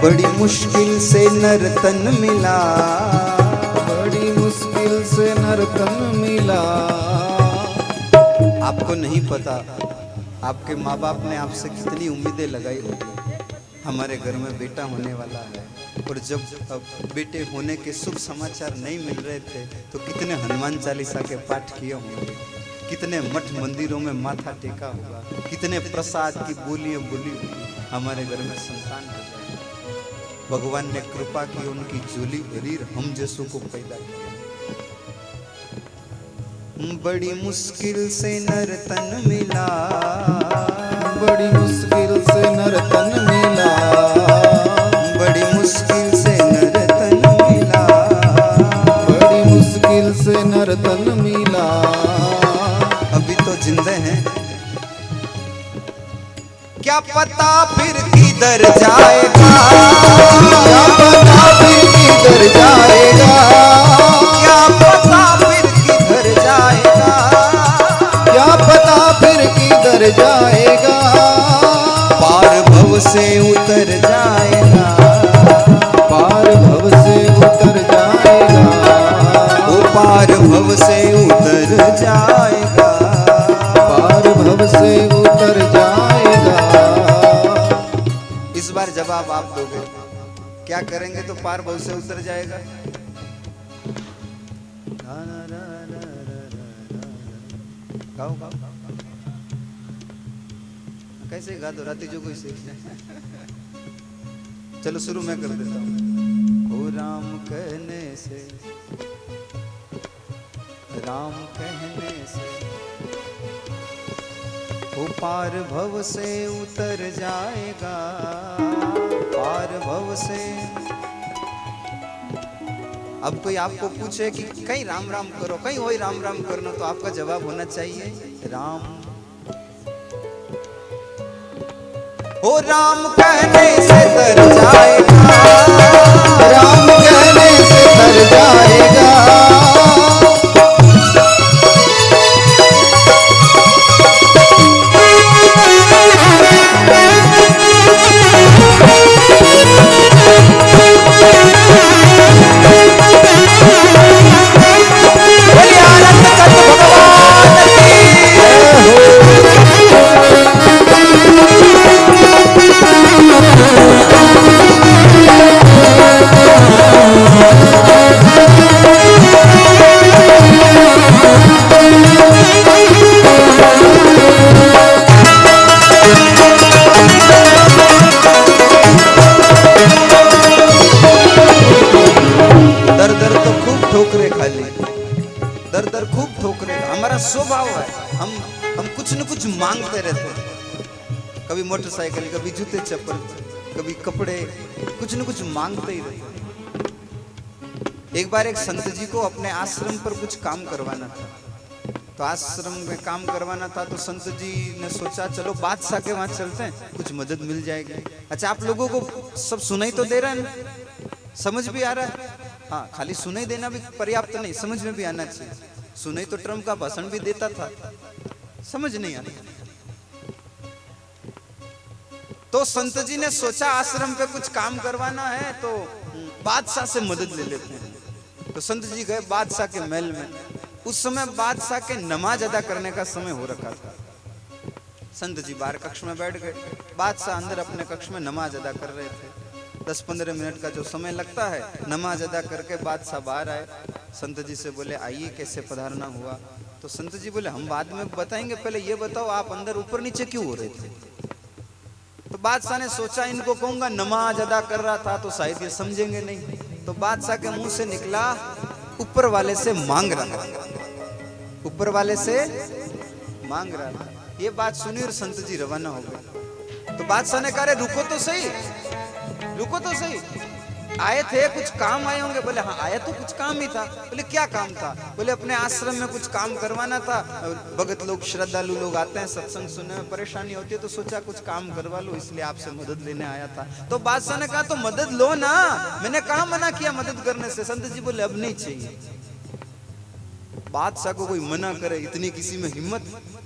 बड़ी मुश्किल से नर्तन मिला, बड़ी मुश्किल से नर्तन मिला। आपको नहीं पता आपके माँ बाप ने आपसे कितनी उम्मीदें लगाई होगी। हमारे घर में बेटा होने वाला है, और जब अब बेटे होने के शुभ समाचार नहीं मिल रहे थे तो कितने हनुमान चालीसा के पाठ किए होंगे, कितने मठ मंदिरों में माथा टेका होगा, कितने प्रसाद की बोलियां बोली होगी, हमारे घर में संतान हो जाए। भगवान ने कृपा की, उनकी झोली भरी, हम जैसों को पैदा किया। बड़ी मुश्किल से नर्तन मिला, बड़ी मुश्किल से नर्तन मिला, बड़ी मुश्किल से नर्तन मिला, बड़ी मुश्किल से नर्तन मिला। अभी तो जिंदे हैं, क्या पता फिर किधर जाएगा, क्या पता फिर किधर जाएगा, क्या पता फिर किधर जाएगा, क्या पता फिर किधर जाएगा। पार भव से उतर जाएगा, पार भव से उतर जाएगा, वो पार भव से उतर जाएगा, पार भव से उतर जाएगा। इस बार जवाब आप दोगे, क्या करेंगे तो पार भव से उतर जाएगा। गाओ गाओ कैसे गा दो राती जो कोई सीख जाए। चलो शुरू मैं कर देता हूँ। ओ राम कहने से, राम कहने से वो पार भव से उतर जाएगा, पार भव से। अब कोई आपको पूछे कि कहीं राम राम करो, कहीं वही राम राम करना, तो आपका जवाब होना चाहिए राम। ओ राम कहने से तर जाएगा, राम कहने से तर जाएगा, ठोकरे खा ली, दर दर खूब ठोकरे। हमारा स्वभाव है, हम कुछ न कुछ मांगते रहते हैं, कभी मोटरसाइकिल, कभी जूते चप्पल, कभी कपड़े, कुछ न कुछ मांगते ही रहते हैं। एक बार एक संत जी को अपने आश्रम पर कुछ काम करवाना था, तो आश्रम में काम करवाना था, तो संत जी ने सोचा चलो बादशाह के वहां चलते हैं, कुछ मदद मिल जाएगी। अच्छा, आप लोगों को सब सुनाई तो दे रहा है, समझ भी आ रहा है? हाँ, खाली सुनाई देना भी पर्याप्त नहीं, समझ में भी आना चाहिए। सुनाई तो ट्रम्प का भाषण भी देता था, समझ नहीं आती। तो संत जी ने सोचा आश्रम पे कुछ काम करवाना है, तो बादशाह से मदद ले लेते हैं। तो संत जी गए बादशाह के महल में। उस समय बादशाह के नमाज अदा करने का समय हो रखा था। संत जी बाहर कक्ष में बैठ गए, बादशाह अंदर अपने कक्ष में नमाज अदा कर रहे थे। 10-15 मिनट का जो समय लगता है, नमाज अदा करके बादशाह बाहर आए। संत जी से बोले आइए, कैसे पधारना हुआ? तो संत जी बोले हम बाद में बताएंगे, पहले ये बताओ आप अंदर ऊपर नीचे क्यों हो रहे थे? तो बादशाह ने सोचा इनको कहूंगा नमाज अदा कर रहा था तो शायद ये समझेंगे नहीं। तो बादशाह के मुंह से निकला ऊपर वाले से मांग रहा था, ऊपर वाले से मांग रहा था। ये बात सुनी और संत जी रवाना हो गए। तो बादशाह ने कहा रुको तो सही, रुको तो सही, आए थे कुछ काम आए होंगे? बोले हाँ आया तो कुछ काम ही था। बोले क्या काम था? बोले अपने आश्रम में कुछ काम करवाना था, भगत लोग श्रद्धालु लोग आते हैं, सत्संग सुनने में परेशानी होती है, तो सोचा कुछ काम करवा लो, इसलिए आपसे मदद लेने आया था। तो बादशाह ने कहा तो मदद लो ना, मैंने कहा मना किया मदद करने से? संत जी बोले अब नहीं चाहिए। बादशाह को कोई मना करे, इतनी किसी में हिम्मत?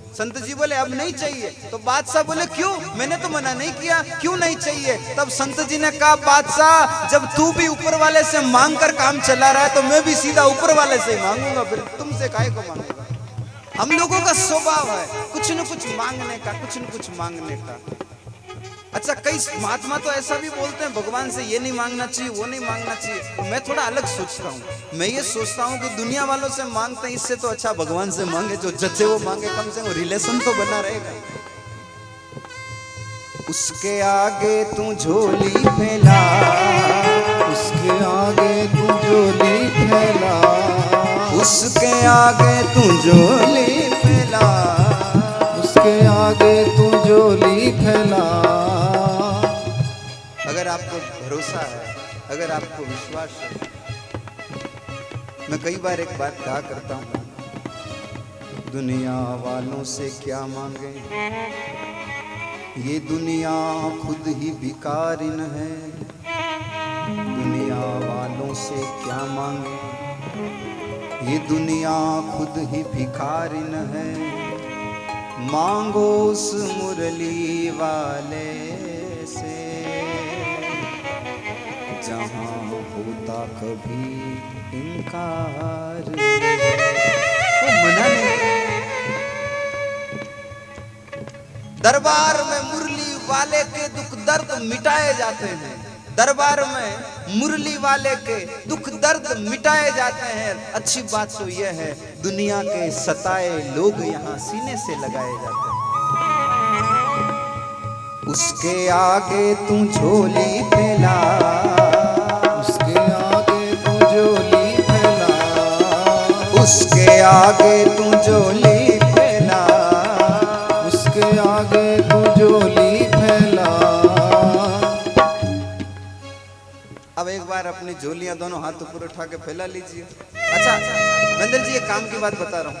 संत जी बोले अब नहीं चाहिए। तो बादशाह बोले क्यों? मैंने तो मना नहीं किया, क्यों नहीं चाहिए? तब संत जी ने कहा बादशाह जब तू भी ऊपर वाले से मांग कर काम चला रहा है, तो मैं भी सीधा ऊपर वाले से ही मांगूंगा, फिर तुमसे काहे को मांगूंगा? हम लोगों का स्वभाव है कुछ न कुछ मांगने का, कुछ न कुछ मांगने का। अच्छा, कई महात्मा तो ऐसा भी बोलते हैं भगवान से ये नहीं मांगना चाहिए, वो नहीं मांगना चाहिए। मैं थोड़ा अलग सोचता हूँ। मैं ये सोचता हूँ कि दुनिया वालों से मांगते हैं, इससे तो अच्छा भगवान से मांगे, जो जचे वो मांगे, कम से कम रिलेशन तो बना रहेगा। उसके आगे तू झोली फैला, उसके आगे तू झोली फैला, उसके आगे तू झोली फैला, उसके आगे तू झोली फैला। अगर आपको भरोसा है, अगर आपको विश्वास है, मैं कई बार एक बात कहा करता हूँ, दुनिया वालों से क्या मांगे, ये दुनिया खुद ही भिखारिन है। दुनिया वालों से क्या मांगे, ये दुनिया खुद ही भिखारिन है। मांगो उस मुरली वाले से जहां होता कभी इनकार, वो मना नहीं। दरबार में मुरली वाले के दुख दर्द मिटाए जाते हैं, दरबार में मुरली वाले के दुख दर्द मिटाए जाते हैं। अच्छी बात तो यह है, दुनिया के सताए लोग यहाँ सीने से लगाए जाते हैं। उसके आगे तू झोली फैला, उसके आगे तू झोली फैला। उसके आगे तू झोली फैला, उसके आगे तू झोली फैला। अब एक बार अपनी झोलियां दोनों हाथ ऊपर उठा के फैला लीजिए। अच्छा महेंद्र जी, एक काम की बात बता रहा हूँ।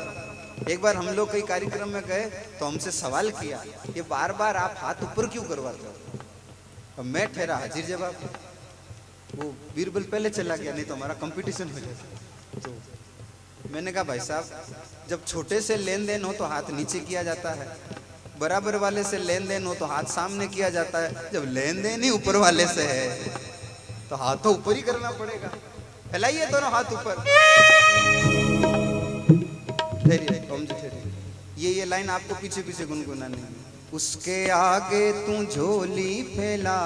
एक बार हम लोग कई कार्यक्रम में गए तो हमसे सवाल किया, ये बार बार आप हाथ ऊपर क्यों करवाते हो? अब मैं ठहरा हाजिर जवाब, वो बीरबल पहले चला गया, नहीं तो हमारा कंपटीशन हो जाता। तो मैंने कहा भाई साहब, जब छोटे से लेन देन हो तो हाथ नीचे किया जाता है, बराबर वाले से लेन देन हो तो हाथ सामने किया जाता है। जब लेन देन ही ऊपर वाले से है तो हाथ तो ऊपर ही करना पड़ेगा। फैलाइए दोनों हाथ ऊपर। ठहरिए ओम जी, ठहरिए। ये लाइन आपको पीछे पीछे गुनगुनानी है। उसके आगे तू झोली फैला,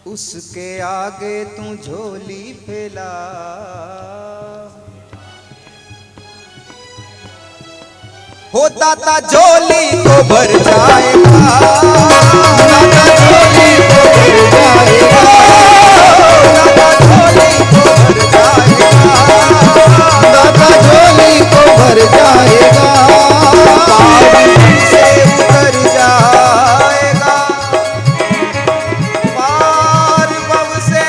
उसके आगे तू झोली फैला। होता था झोली तो भर जाएगा, दाता झोली को भर जाएगा, दाता झोली को भर जाएगा। पार से उतर जाएगा, पार भव से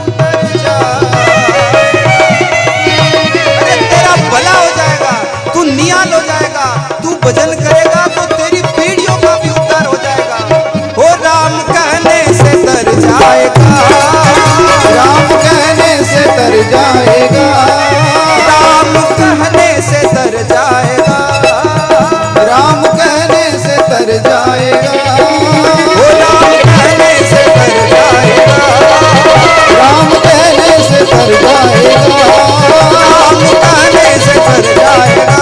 उतर जाएगा। अरे तेरा भला हो जाएगा, तू नियाल हो जाएगा, तू भजन करेगा तो तेरी पीढ़ियों का भी उद्धार हो जाएगा। हो राम कहने से तर जाएगा, राम कहने से तर जाएगा, राम कहने से तर जाएगा, राम कहने से तर जाएगा, हो राम कहने से तर जाएगा, राम कहने से तर जाएगा, राम कहने से तर जाएगा,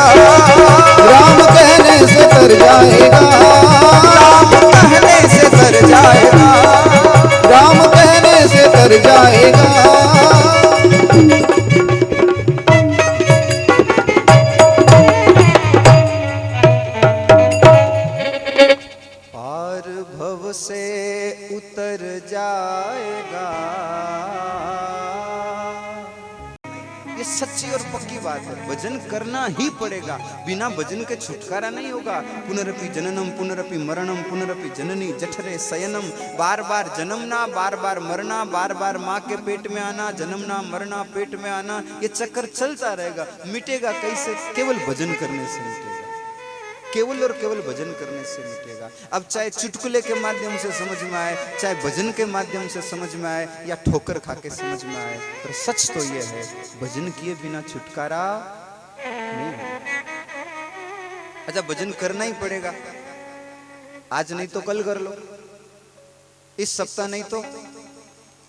राम कहने से तर जाएगा, राम कहने से तर जाएगा। राम कहने से तर जाएगा। पार भव से उतर जाएगा। ये सच्ची और पक्की बात है, भजन करना ही पड़ेगा, बिना भजन के छुटकारा नहीं होगा। पुनरपि जननम पुनरपि मरणम पुनरपि जननी जठरे शयनम, बार बार जन्मना, बार बार मरना, बार बार माँ के पेट में आना, जन्मना मरना, पेट में आना, ये चक्कर चलता रहेगा। मिटेगा कैसे? केवल भजन करने से मिटेगा, केवल और केवल भजन करने से मिटेगा। अब चाहे चुटकुले के माध्यम से समझ में आए, चाहे भजन के माध्यम से समझ में आए, या ठोकर खा के समझ में आए, पर सच तो यह है, भजन किए बिना छुटकारा नहीं है। अच्छा, भजन करना ही पड़ेगा, आज नहीं तो कल कर लो, इस सप्ताह नहीं तो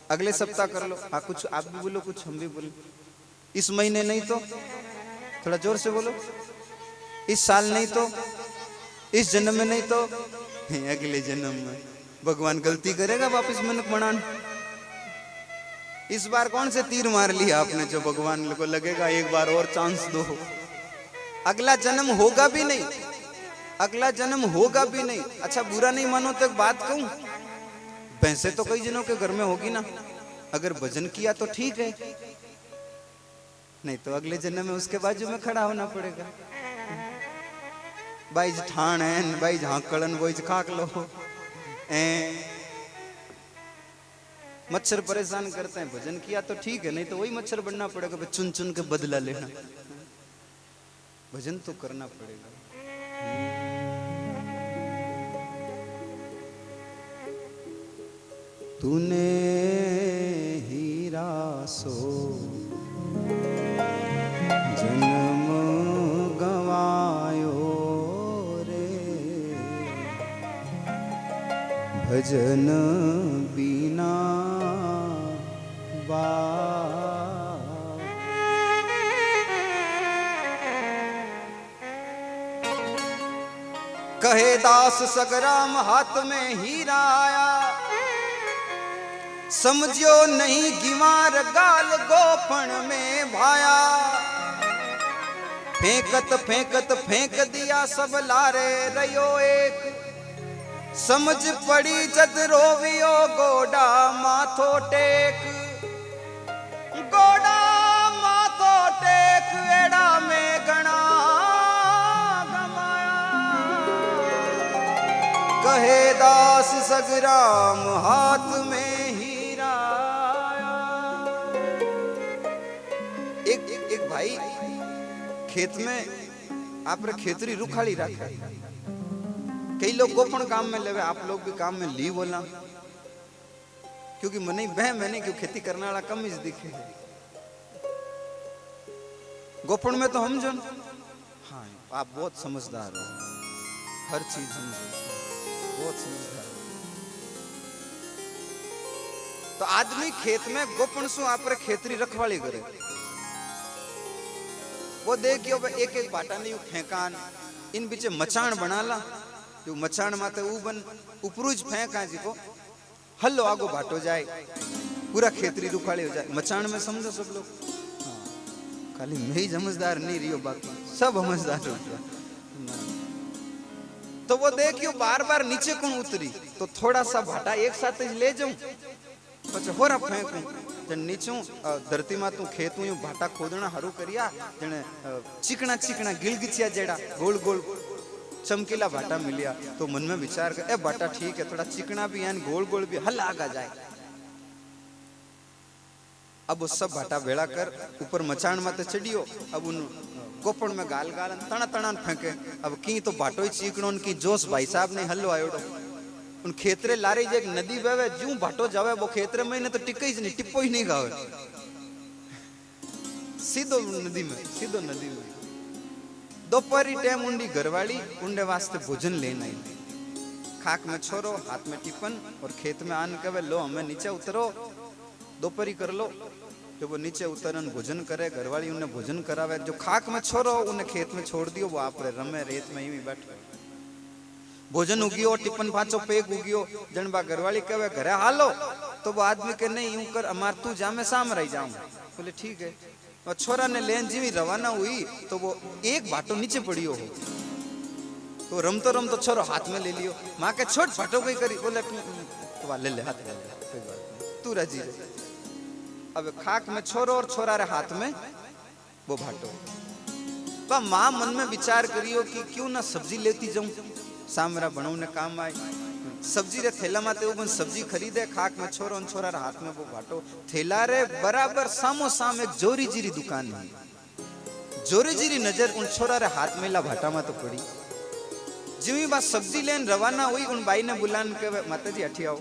अगले सप्ताह कर लो। हाँ, कुछ आप भी बोलो, कुछ हम भी बोलो। इस महीने नहीं तो थोड़ा जोर से बोलो, इस साल नहीं तो, इस जन्म में नहीं तो अगले जन्म में। भगवान गलती करेगा वापस मन बनाना? इस बार कौन से तीर मार लिया आपने जो भगवान को लगेगा एक बार और चांस दो? अगला जन्म होगा भी नहीं, अगला जन्म होगा भी नहीं। अच्छा, बुरा नहीं मानो तो एक बात कहूं, पैसे तो कई जनों के घर में होगी ना, अगर भजन किया तो ठीक है, नहीं तो अगले जन्म में उसके बाजू में खड़ा होना पड़ेगा। भाई ठाण है भाई झाकड़न वो खाक लो। मच्छर परेशान करते हैं, भजन किया तो ठीक है, नहीं तो वही मच्छर बनना पड़ेगा, चुन चुन के बदला लेना। भजन तो करना पड़ेगा। तूने हीरा सो जन्म गवायो रे, भजन बिना बा। कहे दास सगराम हाथ में हीरा आया, समझियो नहीं गिमार गाल गोपन में भाया। फेंकत फेंकत फेंक दिया सब लारे रयो एक, समझ पड़ी जद रोवियो गोडा माथो टेक। गोडा माथो टेक एड़ा में गणा गमाया। कहे दास सगराम हाथ में एक भाई खेत में आप खेतरी रुखाड़ी रखे। कई लोग गोपन काम में लेवे, आप लोग भी काम में ली बोला, क्योंकि मने बह मैंने क्यों खेती करने वाला कम इस दिखे। गोपन में तो हम जो, हाँ आप बहुत समझदार हो, हर चीज समझो, बहुत समझदार हो। तो आदमी खेत में गोपन सु आप खेतरी रखवाली करे। वो देखियो एक एक बाटा नहीं फेंकान, इन बीचे मचान बनाला, जो मचान माते उबन उपरूज फेंका जी को हल्लो आगो बाटो जाए, पूरा खेतरी रुखाड़ी हो जाए। मचान में समझो सब लोग, हाँ खाली मैं ही समझदार नहीं रही हो, बाकी सब समझदार हो। तो वो देखियो बार बार नीचे कौन उतरी, तो थोड़ा सा भाटा एक साथ ले जाऊं, પછી હોરા ફેંકું જણ નીચું ધરતીમાં તું ખેતું યું ભાટા ખોદણા હારું કર્યા જણે ચીકણા ચીકણા ગિલગિચિયા જેડા गोल गोल चमकीला भाटा मिलिया। तो मन में विचार कर, ए भाटा ठीक है, थोड़ा चिकना भी है गोल गोल भी, हल आगा जाए। अब वो सब भाटा बेड़ा कर ऊपर मचान माते चढ़ियो, अब उन गोपन में गाल गाल तना तना फेंके। अब की तो भाटो ही चीकणो की जोश भाई साहब ने हल्लो आयोडो। उन खेतरे लारी जे नदी बहे जू भाटो जावे वो खेतरे में ने तो टिके ही नहीं, टिप्पो ही नहीं गावे, सीधो नदी में, सीधो नदी में। दोपहरी टाइम उंडी घरवाली उंडे वास्ते भोजन लेने आई। खाक में छोरो, हाथ में टिफन, और खेत में आन कहे लो हमें नीचे उतरो, दोपहरी कर लो। जो वो नीचे उतरन भोजन करे, घरवाली उन्हें भोजन करावे। जो खाक में छोरो उन्हें खेत में छोड़ दियो, वो आप रमे रेत में ही बैठे। भोजन उगियो, टिफन पाचो पेक उगियो, जनबा घरवाली कहे घरे हालो, तो वो आदमी के नहीं यूं कर, अमार तू जामे साम रही जाऊं। बोले ठीक है। और छोरा ने लेन जीवी रवाना हुई तो वो एक भाटो नीचे पड़ियो हो, तो रमतो रमतो छोरो हाथ में ले लियो। माँ के छोट भाटो कोई करी, बोले तो ले ले हाथ ले ले, कोई बात नहीं, तू राजी रहे। अब खाक में छोरो और छोरा रे हाथ में वो भाटो। माँ मन में विचार करियो कि क्यों ना सब्जी लेती जाऊं, सामरा बनाने काम आए। सब्जी रे थैला माते वो सब्जी खरीदे, खाक में छोरो और छोरा रे हाथ में वो भाटो। थैला रे बराबर सामो साम एक जोरी जीरी दुकान है। जोरी जीरी नजर उन छोरा रे हाथ में ला भाटा में तो पड़ी। जिमी बात सब्जी लेन रवाना हुई, उन बाई ने बुलान के माता जी हठी आओ।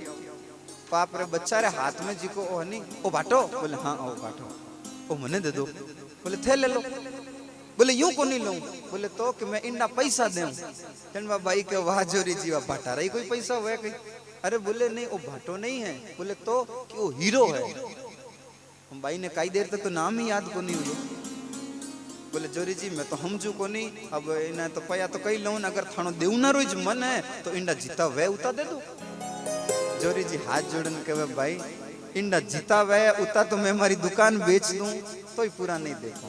पाप रे बच्चा रे हाथ में जी को ओ हनी ओ भाटो, बोले हाँ ओ भाटो, ओ मने दे दो। बोले थे ले लो। बोले यूं को नहीं लूं। बोले तो कि मैं इन्ना पैसा दूं। जनवा भाई के वाह जोरी जीवा भाटा रही कोई पैसा हुआ कहीं। अरे बोले नहीं वो भाटो नहीं है। बोले तो कि वो हीरो है। भाई ने कई देर तक तो नाम ही याद को नहीं हुआ। बोले जोरी जी मैं तो हमजू को नहीं, अब इन्हें तो पया तो कई लूं, अगर थानो देव ना रोज मन है तो इंडा जीता वे उता दे दो। जोरी जी हाथ जोड़न के भाई इंडा जीता वे उता तो मैं हमारी दुकान बेच दूं तो ही पूरा नहीं देखो।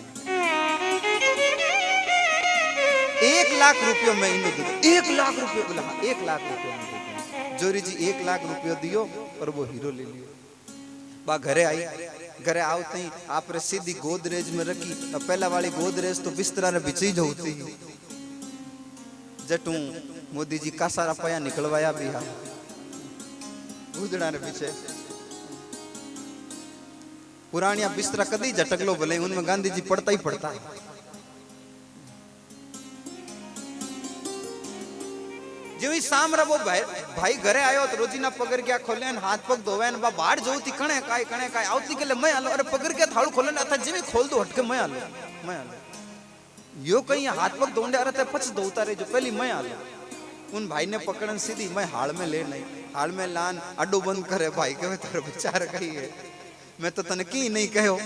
1 लाख रुपयो में इनो दे 1 लाख रुपयो बोला हाँ 1 लाख रुपयो में दे जोरी जी 1 लाख रुपयो दियो और वो हीरो ले लियो बा घरे आई घरे आवते ही आप सीधी गोदरेज में रखी पहला वाली गोदरेज तो बिस्तरा रे बिछी जो होती जटू मोदी जी का सारा पया निकलवाया भी हा गुदड़ा रे पीछे पुरानिया बिस्तरा कदी झटकलो भले उनमें गांधी जी पड़ता ही पड़ता है जो ही शाम रा वो भाई घरे आयो तो रोजीना पगर क्या खोले हाथ पग धोवे बा बाहर जो थी कणे काय आवती के मैं आलो अरे पगर क्या थाळू खोले अथा जेवी खोल दो हटके मैं आलो यो कहीं हाथ पग धोंडे अरे ते पछ धोता रे जो पहली मैं आलो उन भाई ने पकड़न सीधी मैं हाल में ले नहीं हाल में लान अड्डो बंद करे भाई के तेरे बेचारा कही है मैं तो तने की नहीं कहो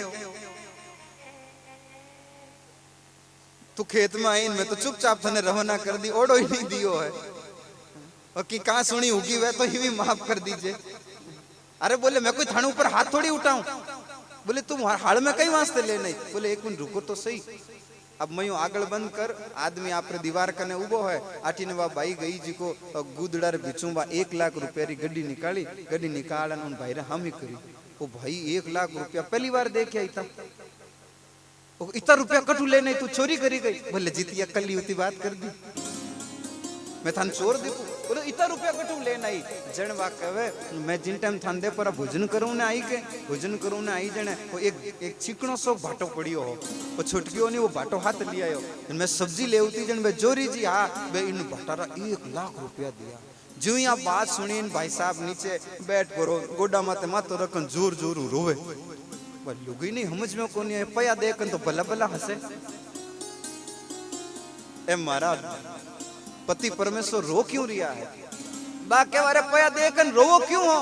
तू खेत में आई मैं तो चुपचाप थने रवाना कर दी ओडो ही नहीं दियो है और की कहां सुनी होगी वह तो ही भी माफ कर दीजिए अरे बोले मैं कोई थाने ऊपर हाथ थोड़ी उठाऊं बोले तुम हाल में कई वास्ते ले नहीं बोले एक मिनट रुको तो सही अब मैं यूं आगल बंद कर आदमी आपरे दीवार कने उबो है आटी ने भाई गई जी को गुदड़र बिचूं बा 1 लाख रुपया री गड्डी निकाली गड्डी निकालन उन भाई रे हम ही करी ओ भाई 1 लाख रुपया पहली बार देखे आई था ओ इतना रुपया कटू ले नहीं तू चोरी करी गई बोले जीतिया कली होती बात कर दी मैं थान चोर देखू बोले इतना रुपया कटू ले नहीं जन वा कहे मैं जिन टाइम थान दे पर भोजन करूं ने आई के भोजन करूं ने आई जने वो एक चिकनो सो भाटो पड़ियो हो वो छुटकियो नहीं वो भाटो हाथ लिया आयो मैं सब्जी ले उती जन मैं जोरी जी हां बे इन भटारा 1 लाख रुपया दिया जो ही आप बात सुनी भाई साहब नीचे बैठ करो गोडा माते मातो रखन जोर जोर रोवे पर लुगी नहीं समझ में कोनी है पया देखन तो भला भला हंसे ए महाराज पति परमेश्वर रो क्यों रिया है बाके वारे पया देखन रोवो क्यों हो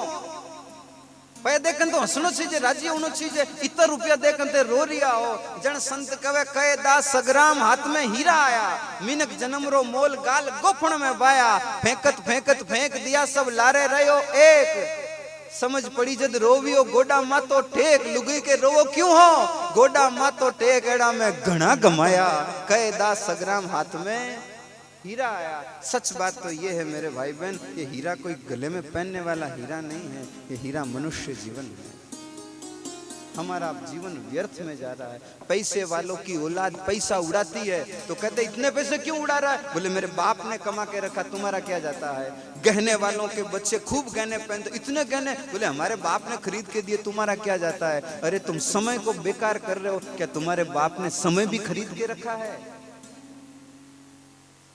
पया देखन तो हंसनो छीजे राजी होनो छीजे इतना रुपया देखन ते रो रिया हो जन संत कवे कहे दास सग्राम हाथ में हीरा आया मिनक जन्म रो मोल गाल गोफण में बाया फेंकत फेंकत फेंक दिया सब लारे रहो एक समझ पड़ी जद रोवियो गोडा मातो टेक लुगी के रोवो क्यों हो गोडा मातो टेक एड़ा में घना गमाया कहे दास सग्राम हाथ में हीरा आया सच बात तो ये है मेरे भाई बहन ये हीरा कोई गले में पहनने वाला हीरा नहीं है ये हीरा मनुष्य जीवन है हमारा जीवन व्यर्थ में जा रहा है पैसे वालों की औलाद पैसा उड़ाती है तो कहते इतने पैसे क्यों उड़ा रहा है बोले मेरे बाप ने कमा के रखा तुम्हारा क्या जाता है गहने वालों के बच्चे खूब गहने पहनते इतने गहने बोले हमारे बाप ने खरीद के दिए तुम्हारा क्या जाता है अरे तुम समय को बेकार कर रहे हो क्या तुम्हारे बाप ने समय भी खरीद के रखा है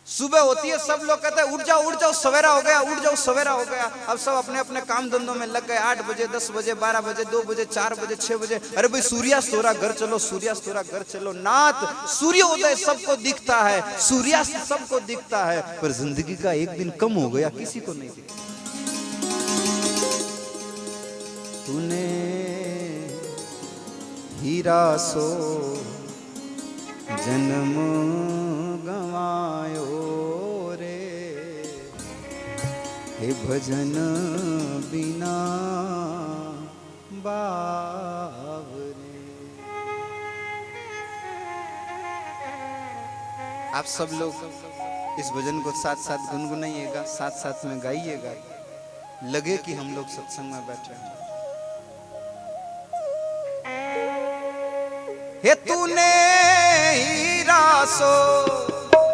सुबह होती है सब लोग कहते हैं उठ जाओ सवेरा हो गया उठ जाओ सवेरा हो गया अब सब अपने अपने काम धंधों में लग गए 8 बजे 10 बजे 12 बजे 2 बजे 4 बजे 6 बजे अरे भाई सूर्यास्त हो रहा घर चलो सूर्यास्त हो रहा घर चलो नाथ सूर्योदय सबको दिखता है सूर्यास्त सबको दिखता है पर जिंदगी का एक दिन कम हो गया किसी को नहीं दिखता तूने हीरा सो जन्म गवायो रे हे भजन बिना बावरे आप सब लोग इस भजन को साथ साथ गुनगुनाइएगा साथ साथ में गाइएगा लगे कि हम लोग सत्संग में बैठे हैं हे तूने हीरा सो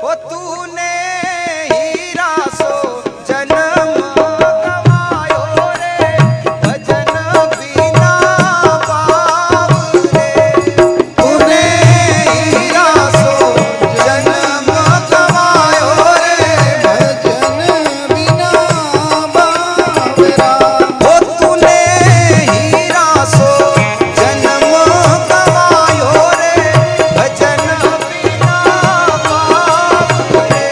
ओ तूने हीरा सो जन्म गवायो रे भजन बिना बावरे तूने हीरा सो जन्म गवायो रे भजन बिना बावरा ओ तूने हीरा सो जन्म गवायो रे भजन बिना बावरे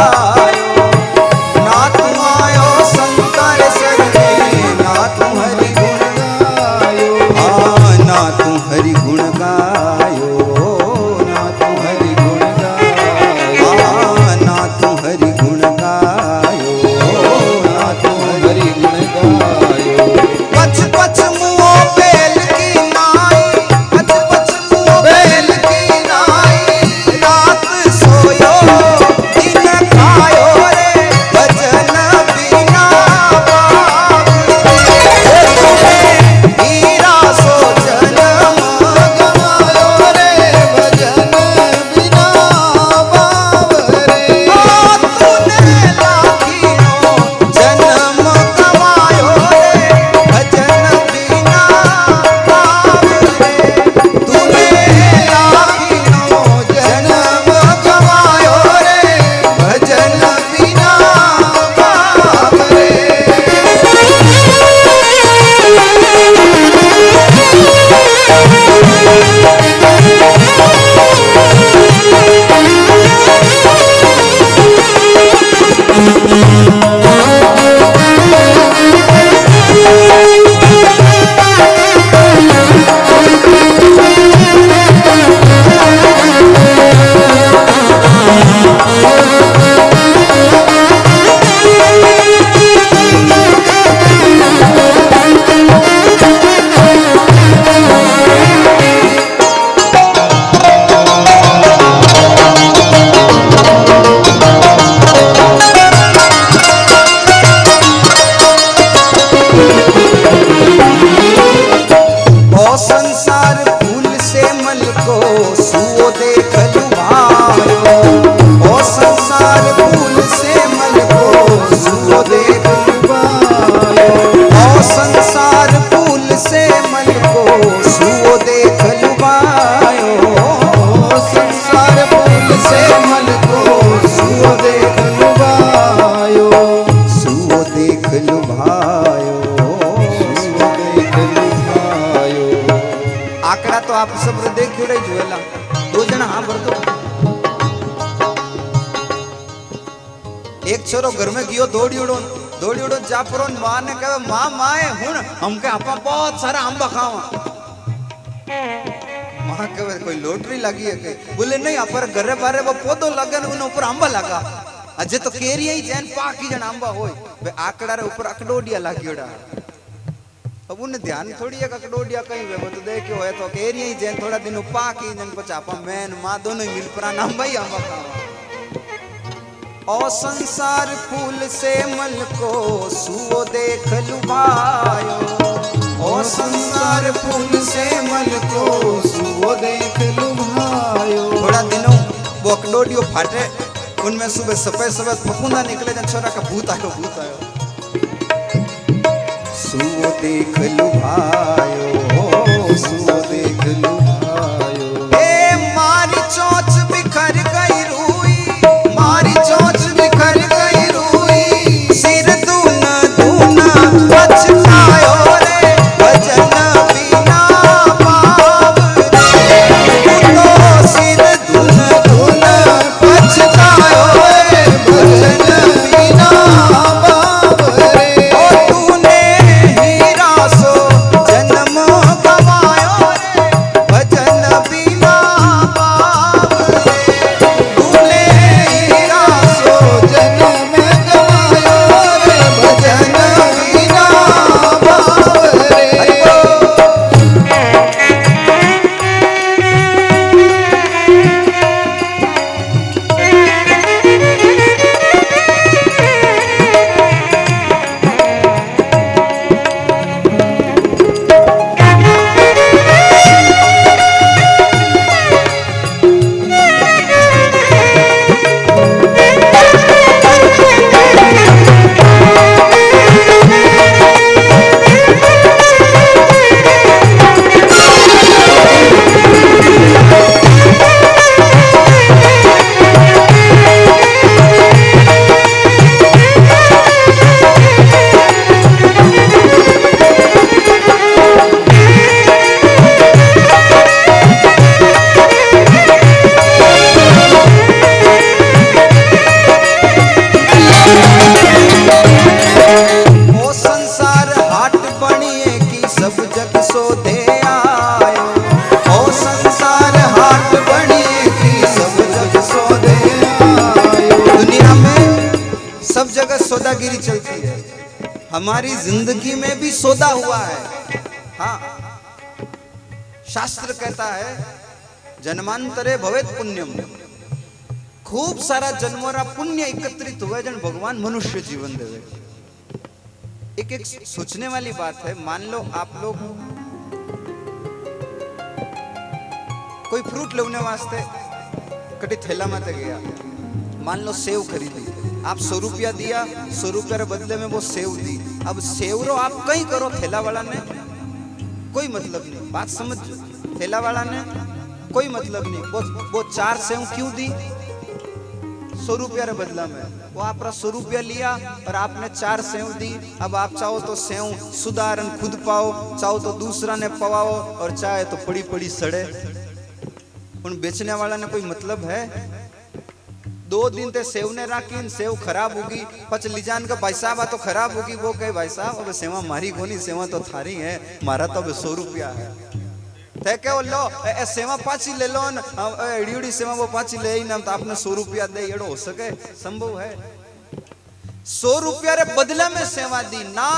गायो, ना तुम आयो शंकर सर्वे, ना तुम हरि गुण गायो, हाँ ना तुम हरि गुण गायो, ना तुम हरि गुण गायो, हाँ ना तुम हरि गुण गायो, ना तुम हरि गुण गायो। पछ पछ मुँह बेल की नाई, पछ पछ मुँह बेल की नाई, रात सोयो दिन खायो रे, भजन बिना हीरा सो जन्म गवायो रे, भजन बिना बावरे। तूने लाखियों जन्म गवायो रे, भजन बिना बावरे। तूने लाखियों जन्म गवायो रे, भजन बिना बावरे। ओ संसार फूल से मल को सुओ देख लुभायो, ओ संसार फूल से मल को सुओ देख लुभायो, ओ संसार फूल से मल को सुओ देख लुभायो, ओ संसार फूल से मल को सुओ देख लुभायो, सुओ देख लुभायो, सुओ देख लुभायो। आंकड़ा तो आप सब देख रहे जुएला, दो जना हाँ भर दो। एक छोरो घर में गयो दौड़ी उड़ो जा परो, माँ ने कहा माँ माए हुण हमके आपा बहुत सारा आंबा खावा। माँ कहे कोई लॉटरी लगी है के? बोले नहीं, अपर घरे बारे वो पौधो लगन उन ऊपर आंबा लगा, अजे तो केरिया ही जैन पाकी जन आंबा होय, वे आंकड़ा रे ऊपर अकड़ोडिया लागियोड़ा। अब उन्हें ध्यान थोड़ी है ककड़ोडिया कहीं वे तो देखियो है तो केरिया ही जैन थोड़ा दिन उपा की जन पचापा मैन माँ दोनों मिल परा नाम भाई आंबा खावा। ओ संसार फूल से मल को सुओ देख लुभायो, ओ संसार फूल से मल को सुओ देख लुभायो। थोड़ा दिनों वो अकड़ोडियो फाटे, उनमें सुबह सफेद सफेद फफूंदा निकले जन छोरा का भूत आयो सुओ देख लुभायो, सुओ देख लुभायो। ए मारी चोंच बिखर गई रूई, मारी चोंच बिखर गई रूई, सिर दून दून पछतायो रे, भजन बिना बावरे। तू तो सिर दून दून पछतायो रे, भजन बिना बावरे। ओ तूने हीरा सो जन्म सब जगह सौदागिरी चलती है, हमारी जिंदगी में भी सौदा हुआ है। हाँ, शास्त्र कहता है जन्मांतरे भवेत पुण्यम, खूब सारा जन्मोरा पुण्य एकत्रित हुए जन भगवान मनुष्य जीवन देवे। एक सोचने वाली बात है, मान लो आप लोग कोई फ्रूट लेने वास्ते कटी थैला में गया, मान लो सेव खरीदी, आप 100 रुपया दिया, 100 रुपया के बदले में वो सेव दी। अब सेव रो आप कहीं करो, थैला वाला ने कोई मतलब नहीं, बात समझ, थैला वाला ने कोई मतलब नहीं, वो 4 सेव क्यों दी 100 रुपया के बदला में, वो आपका 100 रुपया लिया और आपने 4 सेव दी। अब आप चाहो तो सेव सुधारन खुद पाओ, चाहो तो दूसरा ने पवाओ, और चाहे तो पड़ी पड़ी सड़े। उन बेचने वाला ने कोई मतलब है? 2 दिन ते सेव ने राखी, सेव खराब होगी, पच लीजान का भाई साहब तो खराब होगी, वो कहे भाई साहब अब सेवा मारी कोनी, सेवा तो थारी है, मारा तो अब 100 रुपया है। थे के लो ए सेवा पाची ले लो, एड़ी उड़ी सेवा वो पाची ले ही ना, तो आपने 100 रुपया दे, एड़ो हो सके? संभव है? 100 रुपया रे बदले में सेवा दी, ना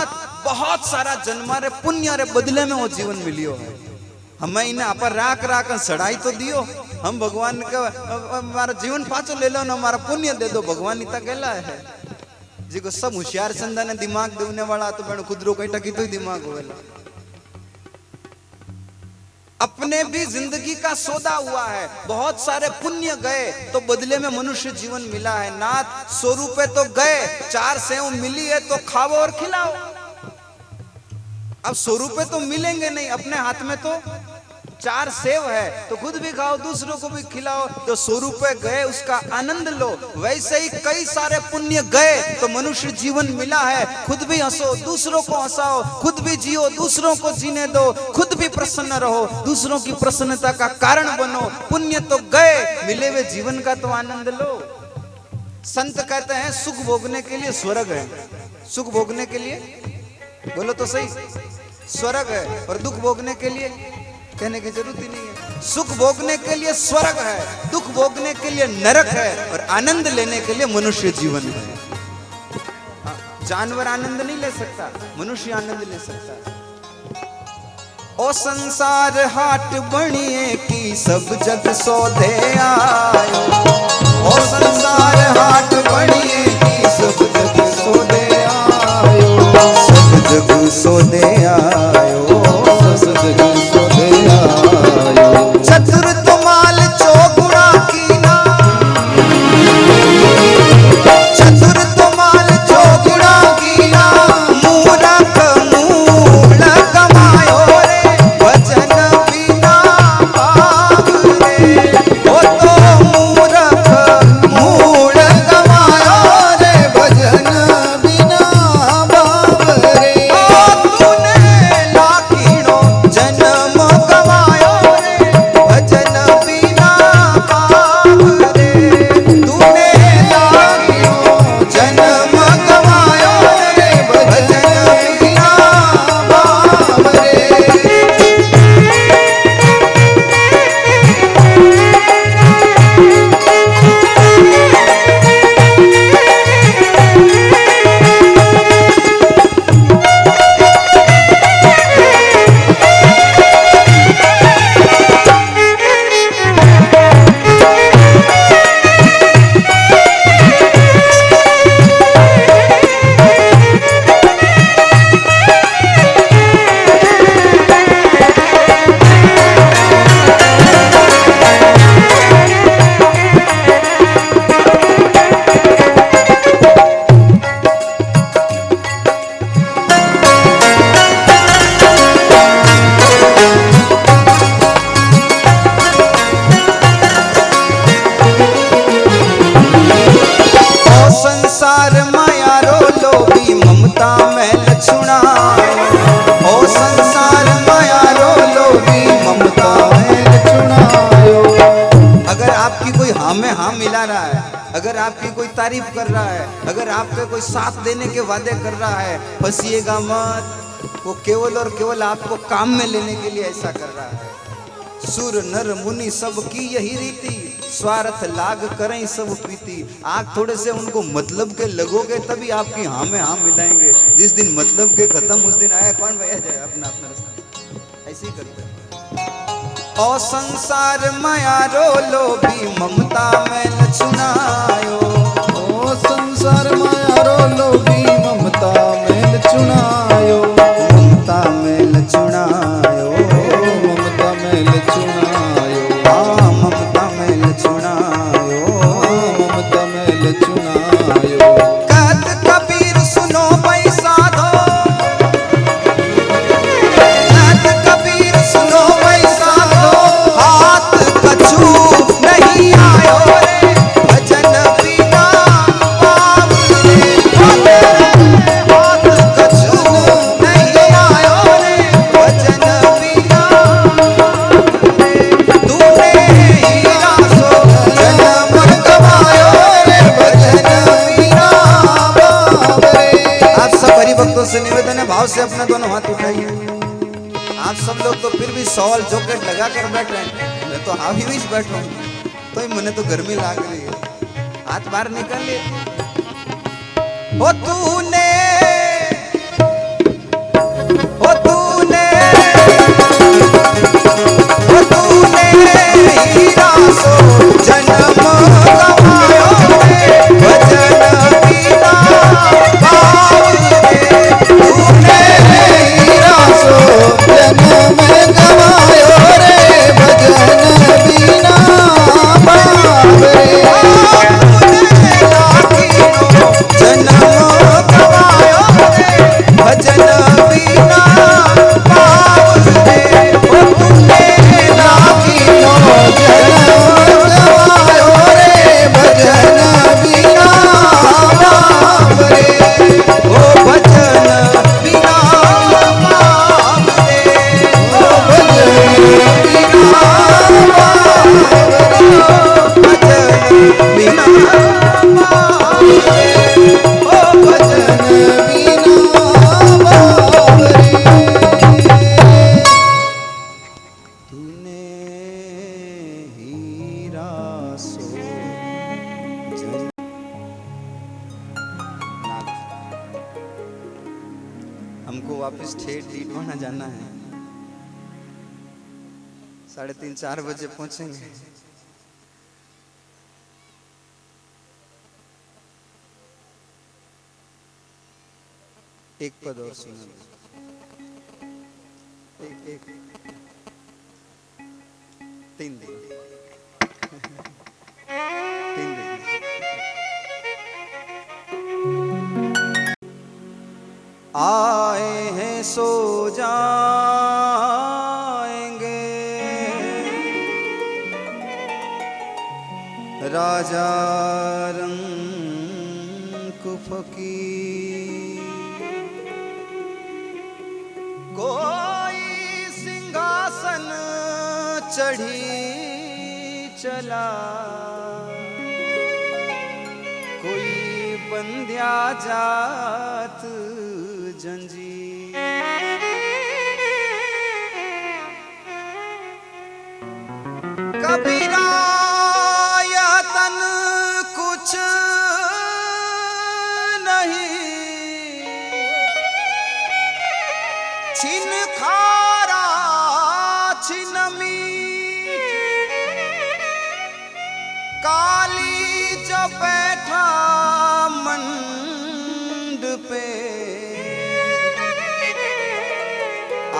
बहुत सारा जन्मा रे पुण्य रे बदले में वो जीवन मिलियो है। हमें इन्हें आप राख राख सड़ाई तो दियो, हम भगवान का हमारा जीवन पाचो ले लो ना, हमारा पुण्य दे दो, भगवान इतना कहला है। जी को सब होशियार चंदा ने दिमाग देने वाला तो मैंने खुद रो कहीं टकी तो ही दिमाग होगा। अपने भी जिंदगी का सौदा हुआ है, बहुत सारे पुण्य गए तो बदले में मनुष्य जीवन मिला है। नाथ 100 रुपए तो गए, 4 सेव मिली है तो खाओ और खिलाओ। अब 100 रुपए तो मिलेंगे नहीं, अपने हाथ में तो 4 सेव है, तो खुद भी खाओ दूसरों को भी खिलाओ। जो 100 रुपए गए उसका आनंद लो। वैसे ही कई सारे पुण्य गए तो मनुष्य जीवन मिला है, खुद भी हंसो दूसरों को हंसाओ, खुद भी जियो दूसरों को जीने दो, खुद भी प्रसन्न रहो, दूसरों की प्रसन्नता का कारण बनो। पुण्य तो गए, मिले हुए जीवन का तो आनंद लो। संत कहते हैं सुख भोगने के लिए स्वर्ग है, सुख भोगने के लिए बोलो तो सही स्वर्ग है, और दुख भोगने के लिए कहने की जरूरत ही नहीं है। सुख भोगने के लिए स्वर्ग है, दुख भोगने के लिए नरक है, और आनंद लेने के लिए मनुष्य जीवन है। जानवर आनंद नहीं ले सकता, मनुष्य आनंद ले सकता है। ओ संसार हाट बनिए की सब जग सौदे आयो, ओ संसार हाट बनिए की सब जग सौदे आयो, सब जग सौदे आयो, सब जग सौदे आयो। चतुर तुमाल चौगुना कीना, चतुर तुमाल चौगुना कीना, मूरख मूल कमायो रे, भजन बिना पाव रे। ओ तो मूरख मूल कमायो रे, भजन बिना पाव रे। तूने लाखिणो जन्म कमायो रे, भजन बिना पाव रे। तूने लाखिणो जन्म कमायो रे, भजन बिना पाव रे। ओ संसार माया रो लोभी ममता में लछुणायो, ओ संसार माया रो लोभी ममता में लछुणायो। अगर आपकी कोई हाँ में हाँ मिला रहा है, अगर आपकी कोई तारीफ कर रहा है, अगर आपके कोई साथ देने के वादे कर रहा है, फंसिएगा मत। वो केवल और केवल आपको काम में लेने के लिए ऐसा कर रहा है। सुर नर मुनि सब की यही रीति, स्वार्थ लाग करें सब प्रीति। आप थोड़े से उनको मतलब के लगोगे तभी आपकी हाँ में हाँ मिलाएंगे। जिस दिन मतलब के खत्म उस दिन आया कौन भैया जाए अपना अपना रास्ता। ऐसे ही करते हैं। ओ संसार माया रो लोभी ममता में न चुनायो। ओ संसार माया रो लोभी ममता में चुनायो। ममता में चुनायो। ममता में चुनायो। हाँ ममता में चुनायो। ममता में चुनायो। कहत कबीर सुनो भाई साधो। कहत कबीर सुनो भाई साधो। हाथ कछु नहीं आयो रे भजन बिना पाव रे। हाथ कछु नहीं आयो रे भजन बिना रे। तूने हीरा सो जन्म गवायो रे भजन बिना पाव रे। आप सब हरिभक्तों से निवेदन है, भाव से अपने दोनों हाथ उठाइए। आप सब लोग तो फिर भी सवाल जॉकेट लगा कर बैठ रहे हैं, मैं तो हावी हुई बैठ रहा हूँ, तो ही मुझे तो गर्मी लाग रही है। हाथ बाहर निकाल ले। ओ तूने ओ तूने ओ तूने हीरा सो जन्म गवायो रे भजन बिना पाव रे। तूने हीरा सो जन्म गवायो रे भजन बिना पाव रे। जन्म गवायो रे भजन बिना पाव रे। ओ तूने लाखिनो जन्म गवायो रे भजन बिना पाव रे। ओ भजन बिना पाव रे। ओ भजन बिना पाव रे। भजन बिना पाव रे। ओ भजन बिना पाव रे। तूने हीरा सो जन। हमको वापस ठेठ डीडवाना जाना है। 3:30-4 बजे पहुंचेंगे। एक पद और सुना दो। एक 3 दिन 3 दिन। आए हैं सो जाएंगे, राजा रंग फकीर। कोई सिंहासन चढ़ी चला, कोई बंध्या जात जंजीर। कबीरा यह तन कुछ नहीं, छिन खारा छिन मीठ। काली जो बैठा मंड पे,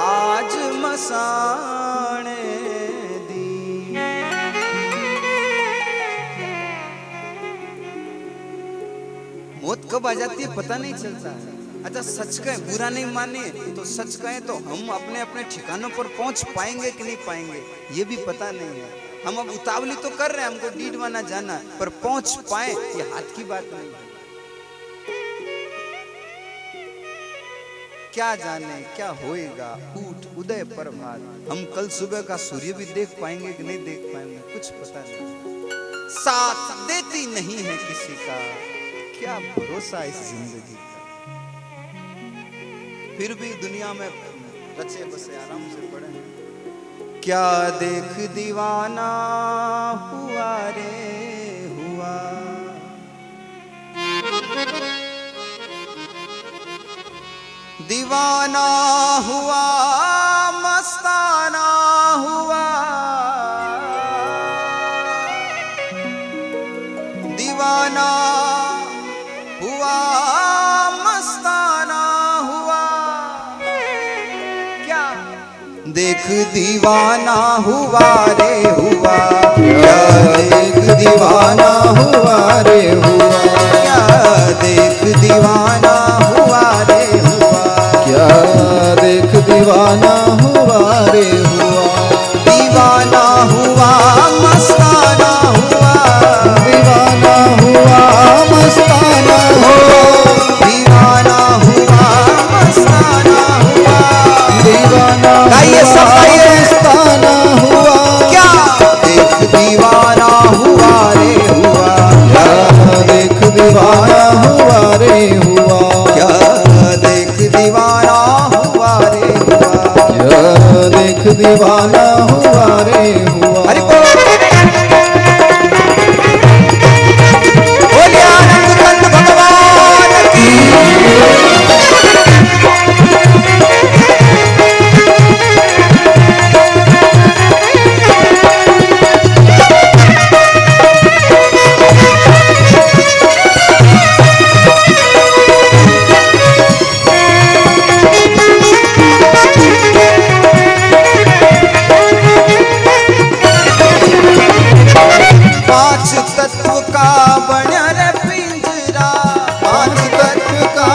आज मसाणे दी। मौत कब आ जाती है पता नहीं चलता है। अच्छा सच कहें, बुरा नहीं माने तो सच कहें तो हम अपने अपने ठिकानों पर पहुंच पाएंगे कि नहीं पाएंगे ये भी पता नहीं है। हम अब उतावली तो कर रहे हैं, हमको डीडवाना जाना, पर पहुंच पाए ये हाथ की बात नहीं है। क्या जाने क्या होएगा ऊठ उदय प्रभात। हम कल सुबह का सूर्य भी देख पाएंगे कि नहीं देख पाएंगे कुछ पता नहीं। साथ देती नहीं है किसी का, क्या भरोसा इस जिंदगी का। फिर भी दुनिया में रचे बसे आराम से पड़े हैं। क्या देख दीवाना हुआ रे हुआ। दीवाना हुआ मस्ताना हुआ। दीवाना हुआ मस्ताना हुआ। क्या देख दीवाना हुआ रे हुआ। क्या देख दीवाना हुआ रे हुआ। क्या देख दीवाना हुआ रे हुआ। क्या देख दीवाना हुआ रे हुआ। दीवाना हुआ मस्ताना हुआ। दीवाना हुआ मस्ताना हुआ। दीवाना हुआ मस्ताना हुआ। दीवाना गाइए सब हुआ गाइए। मस्ताना हुआ। क्या देख दीवाना हुआ रे हुआ। क्या देख दीवाना हुआ रे हुआ। क्या देख दीवाना हुआ रे हुआ। क्या देख दीवाना हुआ रे हुआ। हरि बोल। बोलिए आनंद कंद भगवान की। पांच तत्व का बन्या रे पिंजरा। पांच तत्व का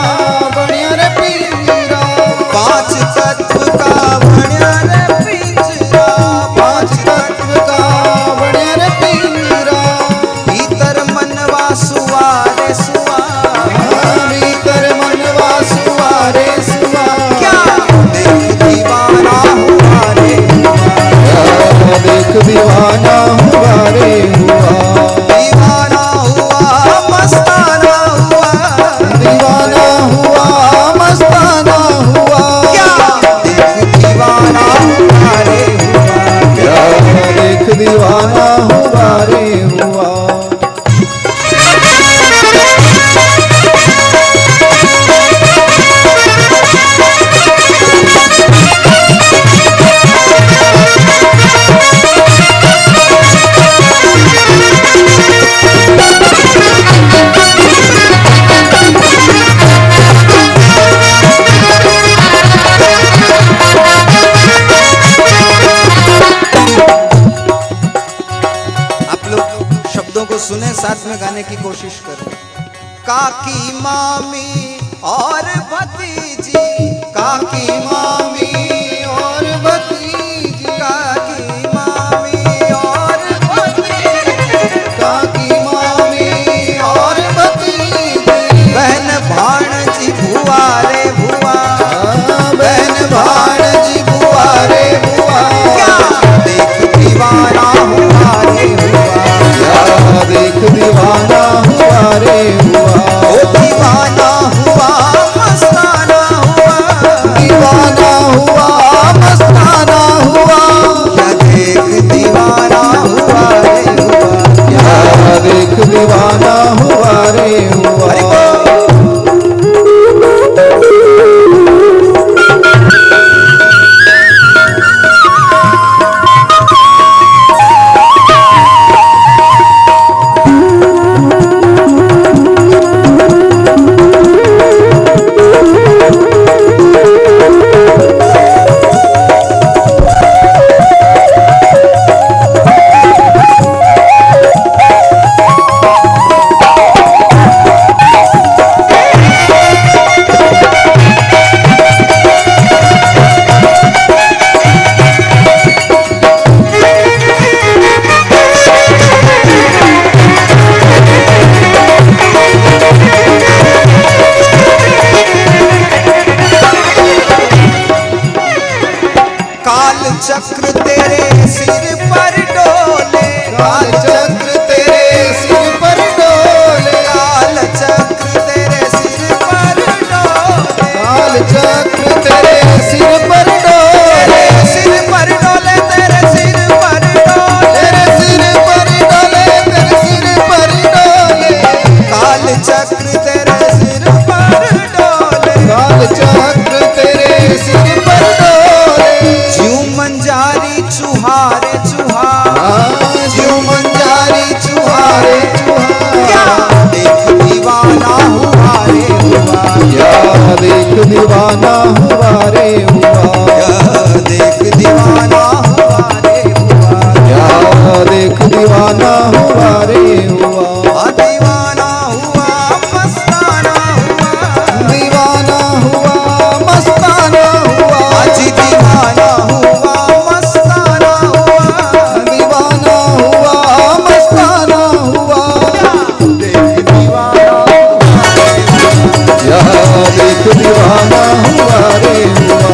बढ़िया रे पिंजरा। पांच तत्व का बन्या रे पिंजरा। पांच तत्व का बढ़िया रे पिंजरा। भीतर मनवा सुआ रे सुआ। भीतर मनवा सुआ रे सुआ। क्या देख दीवाना हुआ रे हुआ। क्या देख दीवाना हुआ रे हुआ। दीवाना हुआ मस्ताना हुआ। दीवाना हुआ मस्ताना हुआ। क्या देख दीवाना हुआ रे हुआ। क्या देख दीवाना हुआ रे हुआ। आप लोग शब्दों को सुने, साथ में गाने की कोशिश करें। काकी मामी और भतीजी। काकी मामी और भतीजी। काकी मामी और भतीजी। काकी मामी और भतीजी। बहन भाणजी भुआ रे भुआ। बहन भाणजी बुआ रे बुआ। क्या देख दीवाना हुआ रे हुआ। क्या देख दीवाना हुआ रे हुआ। ओ दीवाना हुआ मस्ताना हुआ। दीवाना दीवाना हुआ रे हुआ, देख दीवाना हुआ रे हुआ, क्या देख दीवाना हुआ रे हुआ, दीवाना हुआ मस्ताना हुआ, दीवाना हुआ मस्ताना हुआ, आज दीवाना हुआ मस्ताना हुआ, दीवाना हुआ मस्ताना हुआ, देख दीवाना क्या देख दीवाना हुआ रे हुआ।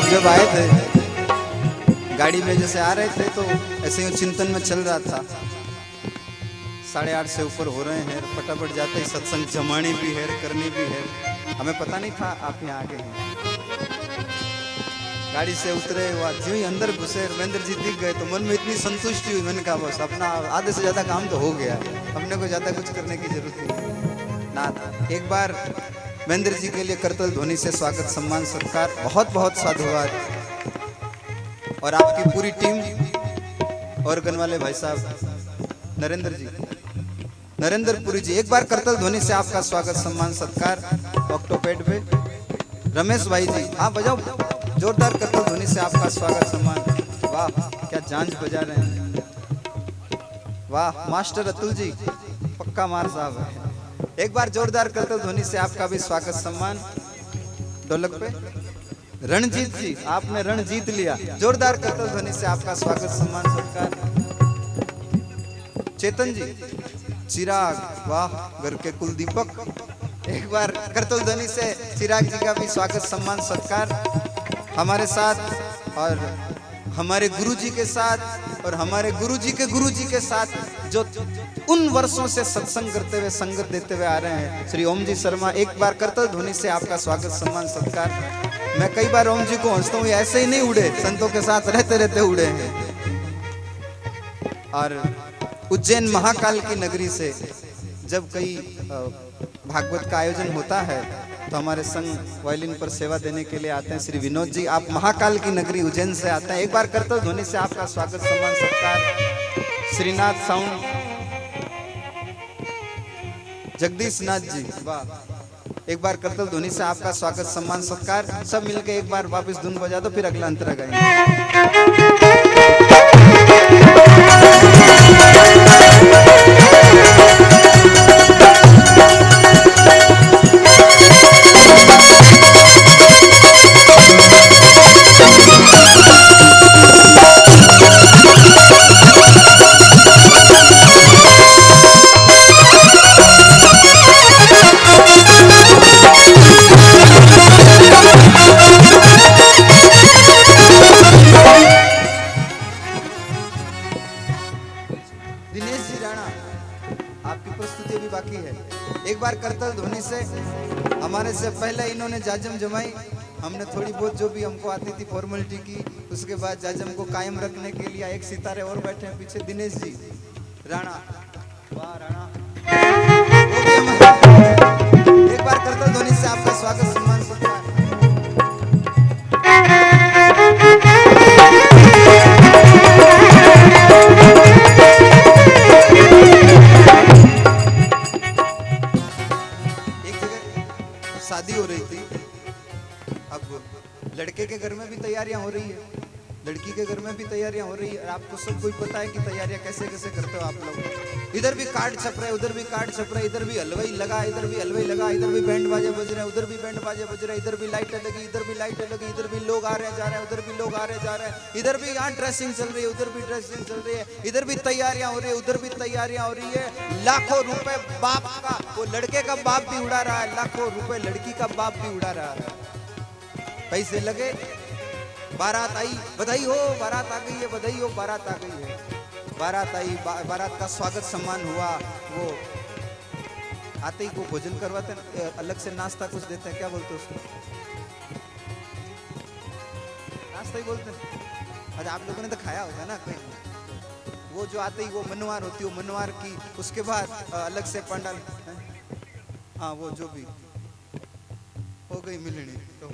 जब आए थे गाड़ी में जैसे आ रहे थे तो ऐसे ही चिंतन में चल रहा था, 8:30 से ऊपर हो रहे हैं, फटाफट जाते ही सत्संग जमानी भी है, करनी भी है। हमें पता नहीं था आप यहाँ आगे हैं। गाड़ी से उतरे, जो ही अंदर घुसे रविंद्र जी दिख गए तो मन में इतनी संतुष्टि हुई। मैंने कहा बस अपना आधे से ज्यादा काम तो हो गया, हमने को ज्यादा कुछ करने की जरूरत नहीं ना। एक बार महेंद्र जी के लिए करतल ध्वनि से स्वागत सम्मान सत्कार, बहुत बहुत साधुवाद। और आपकी पूरी टीम और गन वाले भाई साहब नरेंद्र जी, नरेंद्रपुरी जी, एक बार करतल ध्वनि से आपका स्वागत सम्मान सत्कार। ऑक्टोपेड पे रमेश भाई जी, आप बजाओ जोरदार करतल ध्वनि से आपका स्वागत सम्मान। वाह क्या जांच बजा रहे हैं, वाह मास्टर अतुल जी, पक्का मार साहब है। एक बार जोरदार करतल ध्वनि से आपका भी स्वागत सम्मान। ढोलक पे रणजीत जी, आपने रण जीत लिया, जोरदार करतल ध्वनि से आपका स्वागत सम्मान सत्कार। चेतन जी, चिराग, वाह घर के कुल दीपक, एक बार करतल ध्वनि से चिराग जी का भी स्वागत सम्मान सत्कार। हमारे साथ और हमारे गुरुजी के साथ और हमारे गुरुजी के साथ जो उन वर्षों से सत्संग करते हुए संगत देते हुए आ रहे हैं, श्री ओम जी शर्मा, एक बार करतल ध्वनि से आपका स्वागत सम्मान सत्कार। मैं कई बार ओम जी को हंसता हूँ, ऐसे ही नहीं उड़े, संतों के साथ रहते रहते उड़े हैं। और उज्जैन महाकाल की नगरी से जब कई भागवत का आयोजन होता है तो हमारे संग वायलिन पर सेवा देने के लिए आते हैं श्री विनोद जी, आप महाकाल की नगरी उज्जैन से आते हैं। एक बार करतल ध्वनि से आपका स्वागत सम्मान सत्कार। श्रीनाथ साउंड जगदीश नाथ जी, वाह, एक बार करतल ध्वनि से आपका स्वागत सम्मान सत्कार। सब मिलके एक बार वापस धुन बजा दो, फिर अगला अंतरा गाएंगे। एक बार करतल ध्वनि से, हमारे से पहले इन्होंने जाजम जमाई, हमने थोड़ी बहुत जो भी हमको आती थी फॉर्मेलिटी की, उसके बाद जाजम को कायम रखने के लिए एक सितारे और बैठे हैं पीछे, दिनेश जी राणा, वाह राणा, एक बार करतल ध्वनि से आपका स्वागत सम्मान सत्कार। शादी हो रही थी, अब लड़के के घर में भी तैयारियां हो रही है, लड़की के घर में भी तैयारियां हो रही है। आपको सब कोई पता है कि तैयारियां कैसे कैसे करते हो आप लोग। इधर भी कार्ड छप रहे, उधर भी कार्ड छप रहे, इधर भी हलवाई लगा, इधर भी हलवाई लगा, इधर भी बैंड बाजे बज रहे हैं, उधर भी बैंड बाजे बज रहे हैं, इधर भी लाइटें लगी, इधर भी लाइटें लगी, इधर भी लोग आ रहे जा रहे हैं, उधर भी लोग आ रहे जा रहे हैं, इधर भी यहाँ ड्रेसिंग चल रही है, उधर भी ड्रेसिंग चल रही है, इधर भी तैयारियां हो रही है, उधर भी तैयारियां हो रही है। लाखों रुपए बाप का, वो लड़के का बाप भी उड़ा रहा है, लाखों रुपए लड़की का बाप भी उड़ा रहा है। पैसे लगे, बारात आई, बधाई हो, बारात आ गई है, बधाई हो, बारात आ गई है। बारात आई, बारात का स्वागत सम्मान हुआ। वो आते ही वो भोजन करवाते हैं, अलग से नाश्ता कुछ देते हैं, क्या बोलते हैं उसको? नाश्ता ही बोलते हैं। अच्छा, आप लोगों ने तो खाया होगा ना कहीं। वो जो आते ही वो मनवार होती है, वो मनवार की, उसके बाद अलग से पंडाल, हाँ वो जो भी हो गई मिलनी, तो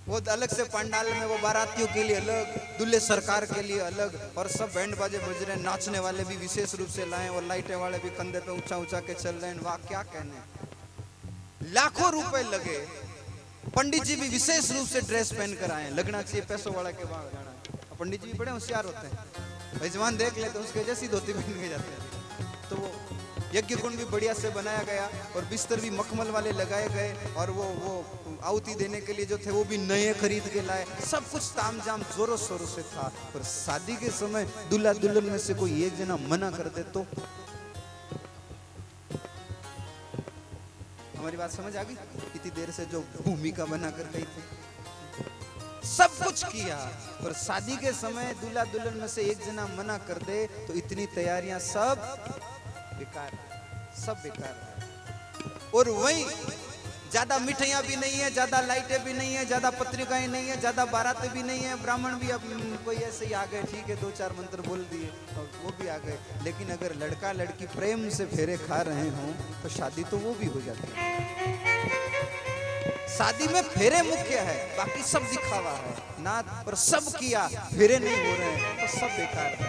वो अलग से पंडाल में वो बारातियों के लिए अलग, दूल्हे सरकार के लिए अलग, और सब बैंड बाजे बज रहे हैं, नाचने वाले भी विशेष रूप से लाए, और लाइटें वाले भी कंधे पे ऊंचा ऊंचा के चल रहे हैं। वाह क्या कहने, लाखों रुपए लगे। पंडित जी भी विशेष रूप से ड्रेस पहन कर आए, लगना चाहिए पैसों वाला के वहां जाना। पंडित जी भी बड़े होशियार होते हैं, मेजबान देख लेते हैं उसके जैसी धोती पहन के जाते हैं। तो वो यज्ञ कुंड भी बढ़िया से बनाया गया, और बिस्तर भी मखमल वाले लगाए गए, और वो आहुति देने के लिए जो थे वो भी नए खरीद के लाए। सब कुछ तामझाम जोरों शोरों से था। पर शादी के समय दूल्हा दुल्हन में से कोई एक जना मना कर दे तो? हमारी बात समझ आ गई? इतनी देर से जो भूमिका बना कर गई थी, सब कुछ किया, पर शादी के समय दूल्हा दुल्हन में से एक जना मना कर दे तो इतनी तैयारियां सब बेकार, सब बेकार। और वही ज्यादा मिठाइयां भी नहीं है, ज्यादा लाइटें भी नहीं है, ज्यादा पत्रिकाएं नहीं है, ज्यादा बारातें भी नहीं है, ब्राह्मण भी अब कोई ऐसे ही आ गए, ठीक है 2-4 मंत्र बोल दिए और वो भी आ गए। लेकिन अगर लड़का लड़की प्रेम से फेरे खा रहे हों तो शादी तो वो भी हो जाती है। शादी में फेरे मुख्य है, बाकी सब दिखावा है, नाच पर सब किया, फेरे नहीं हो रहे हैं तो सब बेकार है।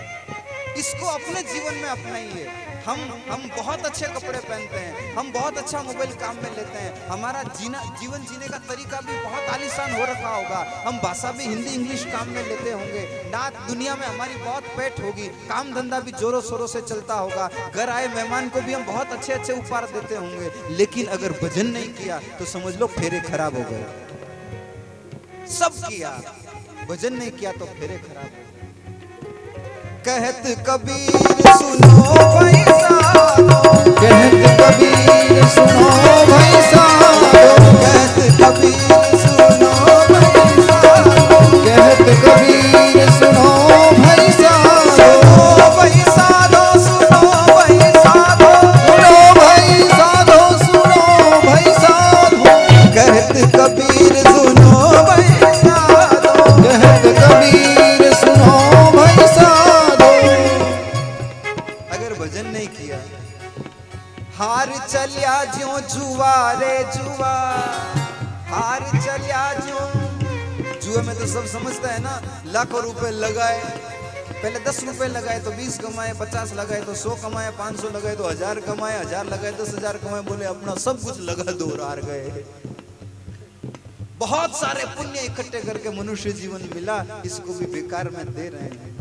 इसको अपने जीवन में अपनाइए। हम बहुत अच्छे कपड़े पहनते हैं, हम बहुत अच्छा मोबाइल काम में लेते हैं, हमारा जीवन जीने का तरीका भी बहुत आलीशान हो रखा होगा, हम भाषा भी हिंदी इंग्लिश काम में लेते होंगे, नाच दुनिया में हमारी बहुत पैठ होगी, काम धंधा भी जोरों शोरों से चलता होगा, घर आए मेहमान को भी हम बहुत अच्छे अच्छे उपहार देते होंगे। लेकिन अगर भजन नहीं किया तो समझ लो फेरे खराब हो गए। सब किया, भजन नहीं किया तो फेरे खराब हो गए। कहत कबीर सुनो भाई साधो, कहत कबीर सुनो भाई साधो, कहत कबीर सुनो भाई साधो, कहत कबीर सुनो भाई साधो, सुनो भाई साधो, सुनो भाई साधो, सुनो भाई साधो, सुनो भाई साधो, कहत कबीर सुनो भाई साधो, कहत कबीर सुनो भाई साधो। अगर भजन नहीं किया, हार चलिया ज्यों जुआ रे जुआ, हार चलिया ज्यों, जुए में तो सब समझता है ना, लाखों रुपए लगाए, पहले 10 रुपए लगाए तो 20 कमाए, 50 लगाए तो 100 कमाए, 500 लगाए तो 1000 कमाए, 1000 लगाए 10,000 कमाए, बोले अपना सब कुछ लगा दो और हार गए। बहुत सारे पुण्य इकट्ठे करके मनुष्य जीवन मिला, इसको भी बेकार में दे रहे हैं।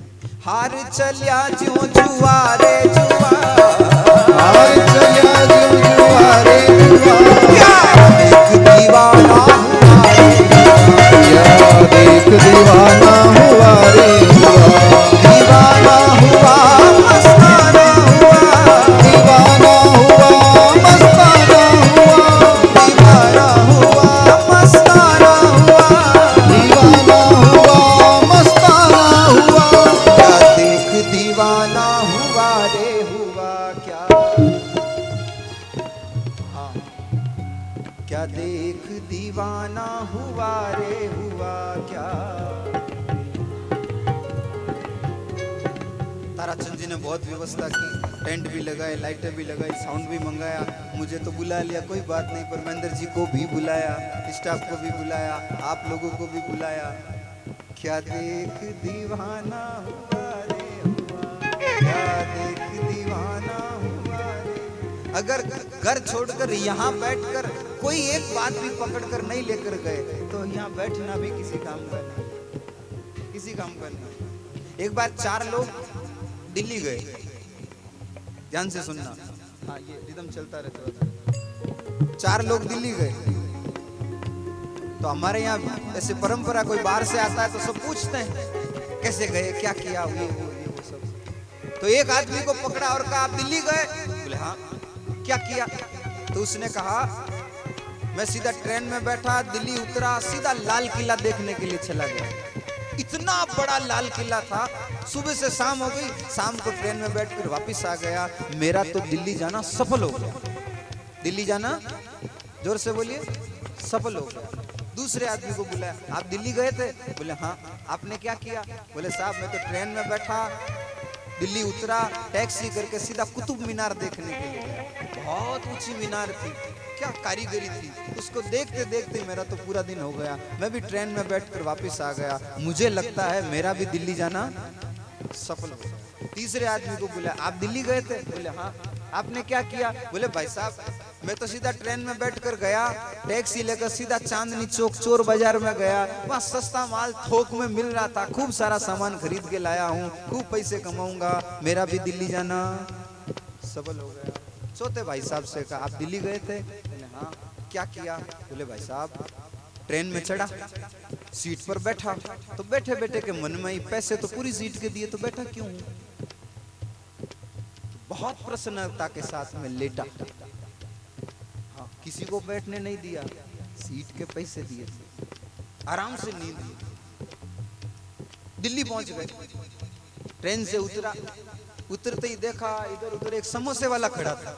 हार चलिया ज्यों जुआ रे जुआ, हार चलिया ज्यों जुआ रे जुआ, देख दीवाना हुआ रे, क्या देख दीवाना हुआ रे हुआ, दीवाना हुआ मस्ताना हुआ, दीवाना हुआ मस्ताना हुआ, दीवाना हुआ मस्ताना हुआ, दीवाना हुआ मस्ताना हुआ। क्या देख दीवाना हुआ रे हुआ, क्या हाँ, क्या देख दीवाना हुआ रे हुआ क्या। ताराचंद जी ने बहुत व्यवस्था की, टेंट भी लगाए, लाइटें भी लगाई, साउंड भी मंगाया, मुझे तो बुला लिया कोई बात नहीं, पर महेंद्र जी को भी बुलाया, स्टाफ को भी बुलाया, आप लोगों को भी बुलाया। क्या देख दीवाना हुआ रे हुआ, क्या देख दीवाना हुआ रे। अगर घर छोड़कर यहाँ बैठकर कोई एक बात भी पकड़कर नहीं लेकर गए तो यहाँ बैठना भी किसी काम का नहीं, किसी काम का नहीं। एक बार 4 लोग दिल्ली गए, ध्यान से सुनना, हाँ ये रिदम चलता रहता। 4 लोग दिल्ली गए, तो हमारे यहाँ ऐसे परंपरा, कोई बाहर से आता है तो सब पूछते हैं कैसे गए, क्या किया, ये वो सब। तो एक आदमी को पकड़ा और कहा आप दिल्ली गए? बोले हाँ। क्या किया? तो उसने कहा मैं सीधा ट्रेन में बैठा, दिल्ली उतरा, सीधा लाल किला देखने के लिए चला गया। इतना बड़ा लाल किला था। सुबह से शाम हो गई, शाम को ट्रेन में बैठ कर वापिस आ गया। मेरा तो दिल्ली जाना सफल हो गया। दिल्ली जाना, जोर से बोलिए, सफल हो गया। दूसरे आदमी को बुलाया, आप दिल्ली गए थे? बोले हाँ। आपने क्या किया? बोले साहब मैं तो ट्रेन में बैठा, दिल्ली उतरा, टैक्सी करके सीधा कुतुब मीनार देखने के लिए गया। बहुत ऊंची मीनार थी, क्या कारीगरी थी। उसको देखते देखते मेरा तो पूरा दिन हो गया। मैं भी ट्रेन में बैठकर वापस आ गया। मुझे लगता है मेरा भी दिल्ली जाना सफल हो गया। तीसरे आदमी को बोला, आप दिल्ली गए थे? बोले हाँ। आपने क्या किया? बोले भाई साहब मैं तो सीधा ट्रेन में बैठकर गया, टैक्सी लेकर सीधा चांदनी चौक चोर बाजार में गया। वहाँ सस्ता माल थोक में मिल रहा था, खूब सारा सामान खरीद के लाया हूँ, खूब पैसे कमाऊंगा, मेरा भी दिल्ली जाना सफल हो गया। चौथे भाई साहब से कहा, आप दिल्ली गए थे? बोले हाँ। क्या किया? बोले भाई साहब ट्रेन में चढ़ा, सीट पर बैठा, तो बैठे बैठे के मन में ही पैसे तो पूरी सीट के दिए, तो बैठा क्यों हूं? बहुत प्रसन्नता के साथ में लेटा। हाँ, किसी को बैठने नहीं दिया, सीट के पैसे दिए, आराम से नींद ली। दिल्ली पहुंच गए, ट्रेन से उतरा, उतरते ही देखा इधर उधर एक समोसे वाला खड़ा था।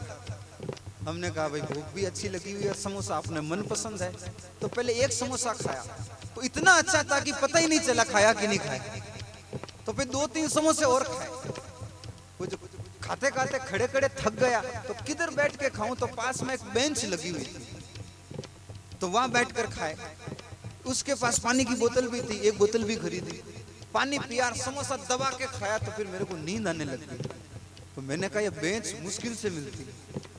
हमने कहा भाई भूख भी अच्छी लगी हुई है, समोसा अपने मन पसंद है, तो पहले एक समोसा खाया, तो इतना अच्छा था कि पता ही नहीं चला खाया कि नहीं खाया। तो फिर 2-3 समोसे और खाए। वो जो खाते खाते खड़े खड़े थक गया, तो किधर बैठ के खाऊं, तो पास में एक बेंच लगी हुई थी, तो वहां बैठकर खाए। उसके पास पानी की बोतल भी थी, एक बोतल भी खरीदी, पानी पिया, समोसा दबा के खाया। तो फिर मेरे को नींद आने लगी, तो मैंने कहा ये बेंच मुश्किल से मिलती,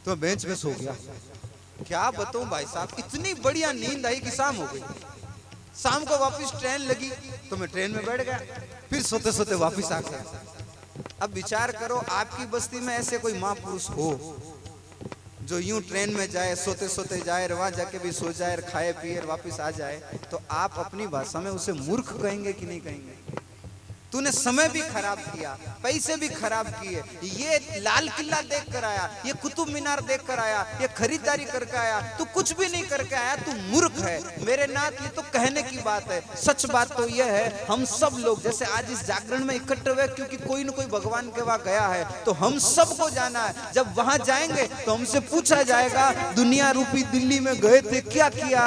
तो बेंच में सो गया। क्या बताऊं भाई साहब, इतनी बढ़िया नींद आई कि शाम हो गई। शाम को वापस ट्रेन लगी, तो मैं ट्रेन में बैठ गया, फिर सोते सोते वापस आ गया। अब विचार करो, आपकी बस्ती में ऐसे कोई महापुरुष हो जो यूं ट्रेन में जाए, सोते सोते जाए, वहां जाके भी सो जाए, खाए पिए वापस आ जाए, तो आप अपनी भाषा में उसे मूर्ख कहेंगे कि नहीं कहेंगे? तूने समय भी खराब किया, पैसे भी खराब किए, ये लाल किला देख कर आया, ये कुतुब मीनार देख कर आया, ये खरीदारी करके आया, तू कुछ भी नहीं करके आया, तू मूर्ख है। मेरे नाथ ये तो कहने की बात है। सच बात तो यह है, हम सब लोग जैसे आज इस जागरण में इकट्ठे हुए, क्योंकि कोई न कोई भगवान के वहां गया है, तो हम सबको जाना है। जब वहां जाएंगे तो हमसे पूछा जाएगा, दुनिया रूपी दिल्ली में गए थे, क्या किया?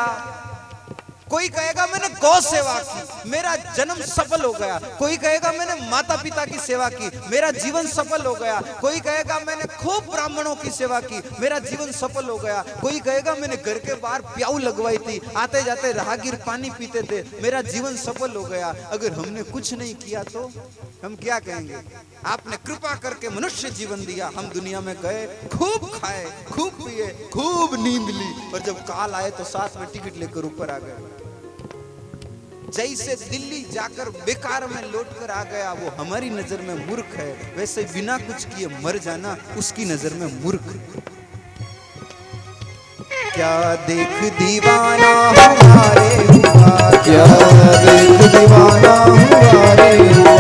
कोई कहेगा मैंने गौ सेवा की, मेरा जन्म सफल हो गया। कोई कहेगा मैंने माता पिता की सेवा की, मेरा जीवन सफल हो गया। कोई कहेगा मैंने खूब ब्राह्मणों की सेवा की, मेरा जीवन सफल हो गया। कोई कहेगा मैंने घर के बाहर प्याऊ लगवाई थी, आते जाते राहगीर पानी पीते थे, मेरा जीवन सफल हो गया। अगर हमने कुछ नहीं किया तो हम क्या कहेंगे? आपने कृपा करके मनुष्य जीवन दिया, हम दुनिया में गए, खूब खाए, खूब पिए, खूब नींद ली, और जब काल आए तो साथ में टिकट लेकर ऊपर आ गए। जैसे दिल्ली जाकर बेकार में लौट कर आ गया, वो हमारी नजर में मूर्ख है, वैसे बिना कुछ किए मर जाना उसकी नजर में मूर्ख। क्या देख दीवाना हमारे हुआ, क्या देख दीवाना हमारे हुआ,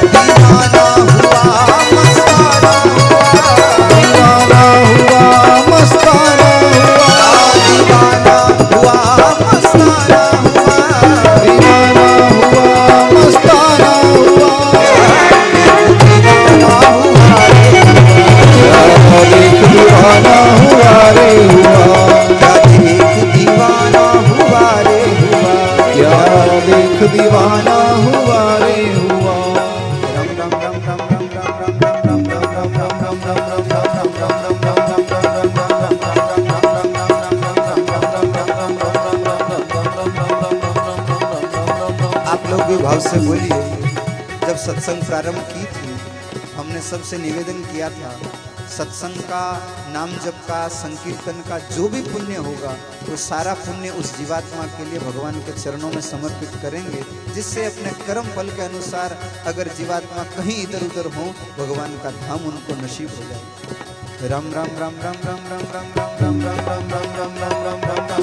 दीवाना हुआ मस्ताना हुआ, दीवाना हुआ मस्ताना हुआ, दीवाना हुआ मस्ताना हुआ, दीवाना हुआ मस्ताना हुआ, देख दीवाना हुआ रे हुआ, देख दीवाना हुआ रे हुआ, क्या देख दीवाना हुआ रे हुआ। रम रम रम रम रम रम रम रम रम रम आप लोग भी भाव से बोलिए। जब सत्संग प्रारंभ की थी, हमने सबसे निवेदन किया था, सत्संग का, नाम जप का, संकीर्तन का जो भी पुण्य होगा, वो सारा पुण्य उस जीवात्मा के लिए भगवान के चरणों में समर्पित करेंगे, जिससे अपने कर्म फल के अनुसार अगर जीवात्मा कहीं इधर उधर हो, भगवान का धाम उनको नसीब हो जाए। राम राम राम राम राम राम राम राम राम राम राम राम राम राम राम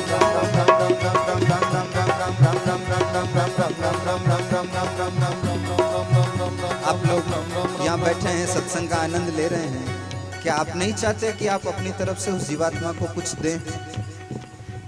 आप लोग यहाँ बैठे हैं, सत्संग का आनंद ले रहे हैं। क्या आप नहीं चाहते कि आप अपनी तरफ से उस जीवात्मा को कुछ दें?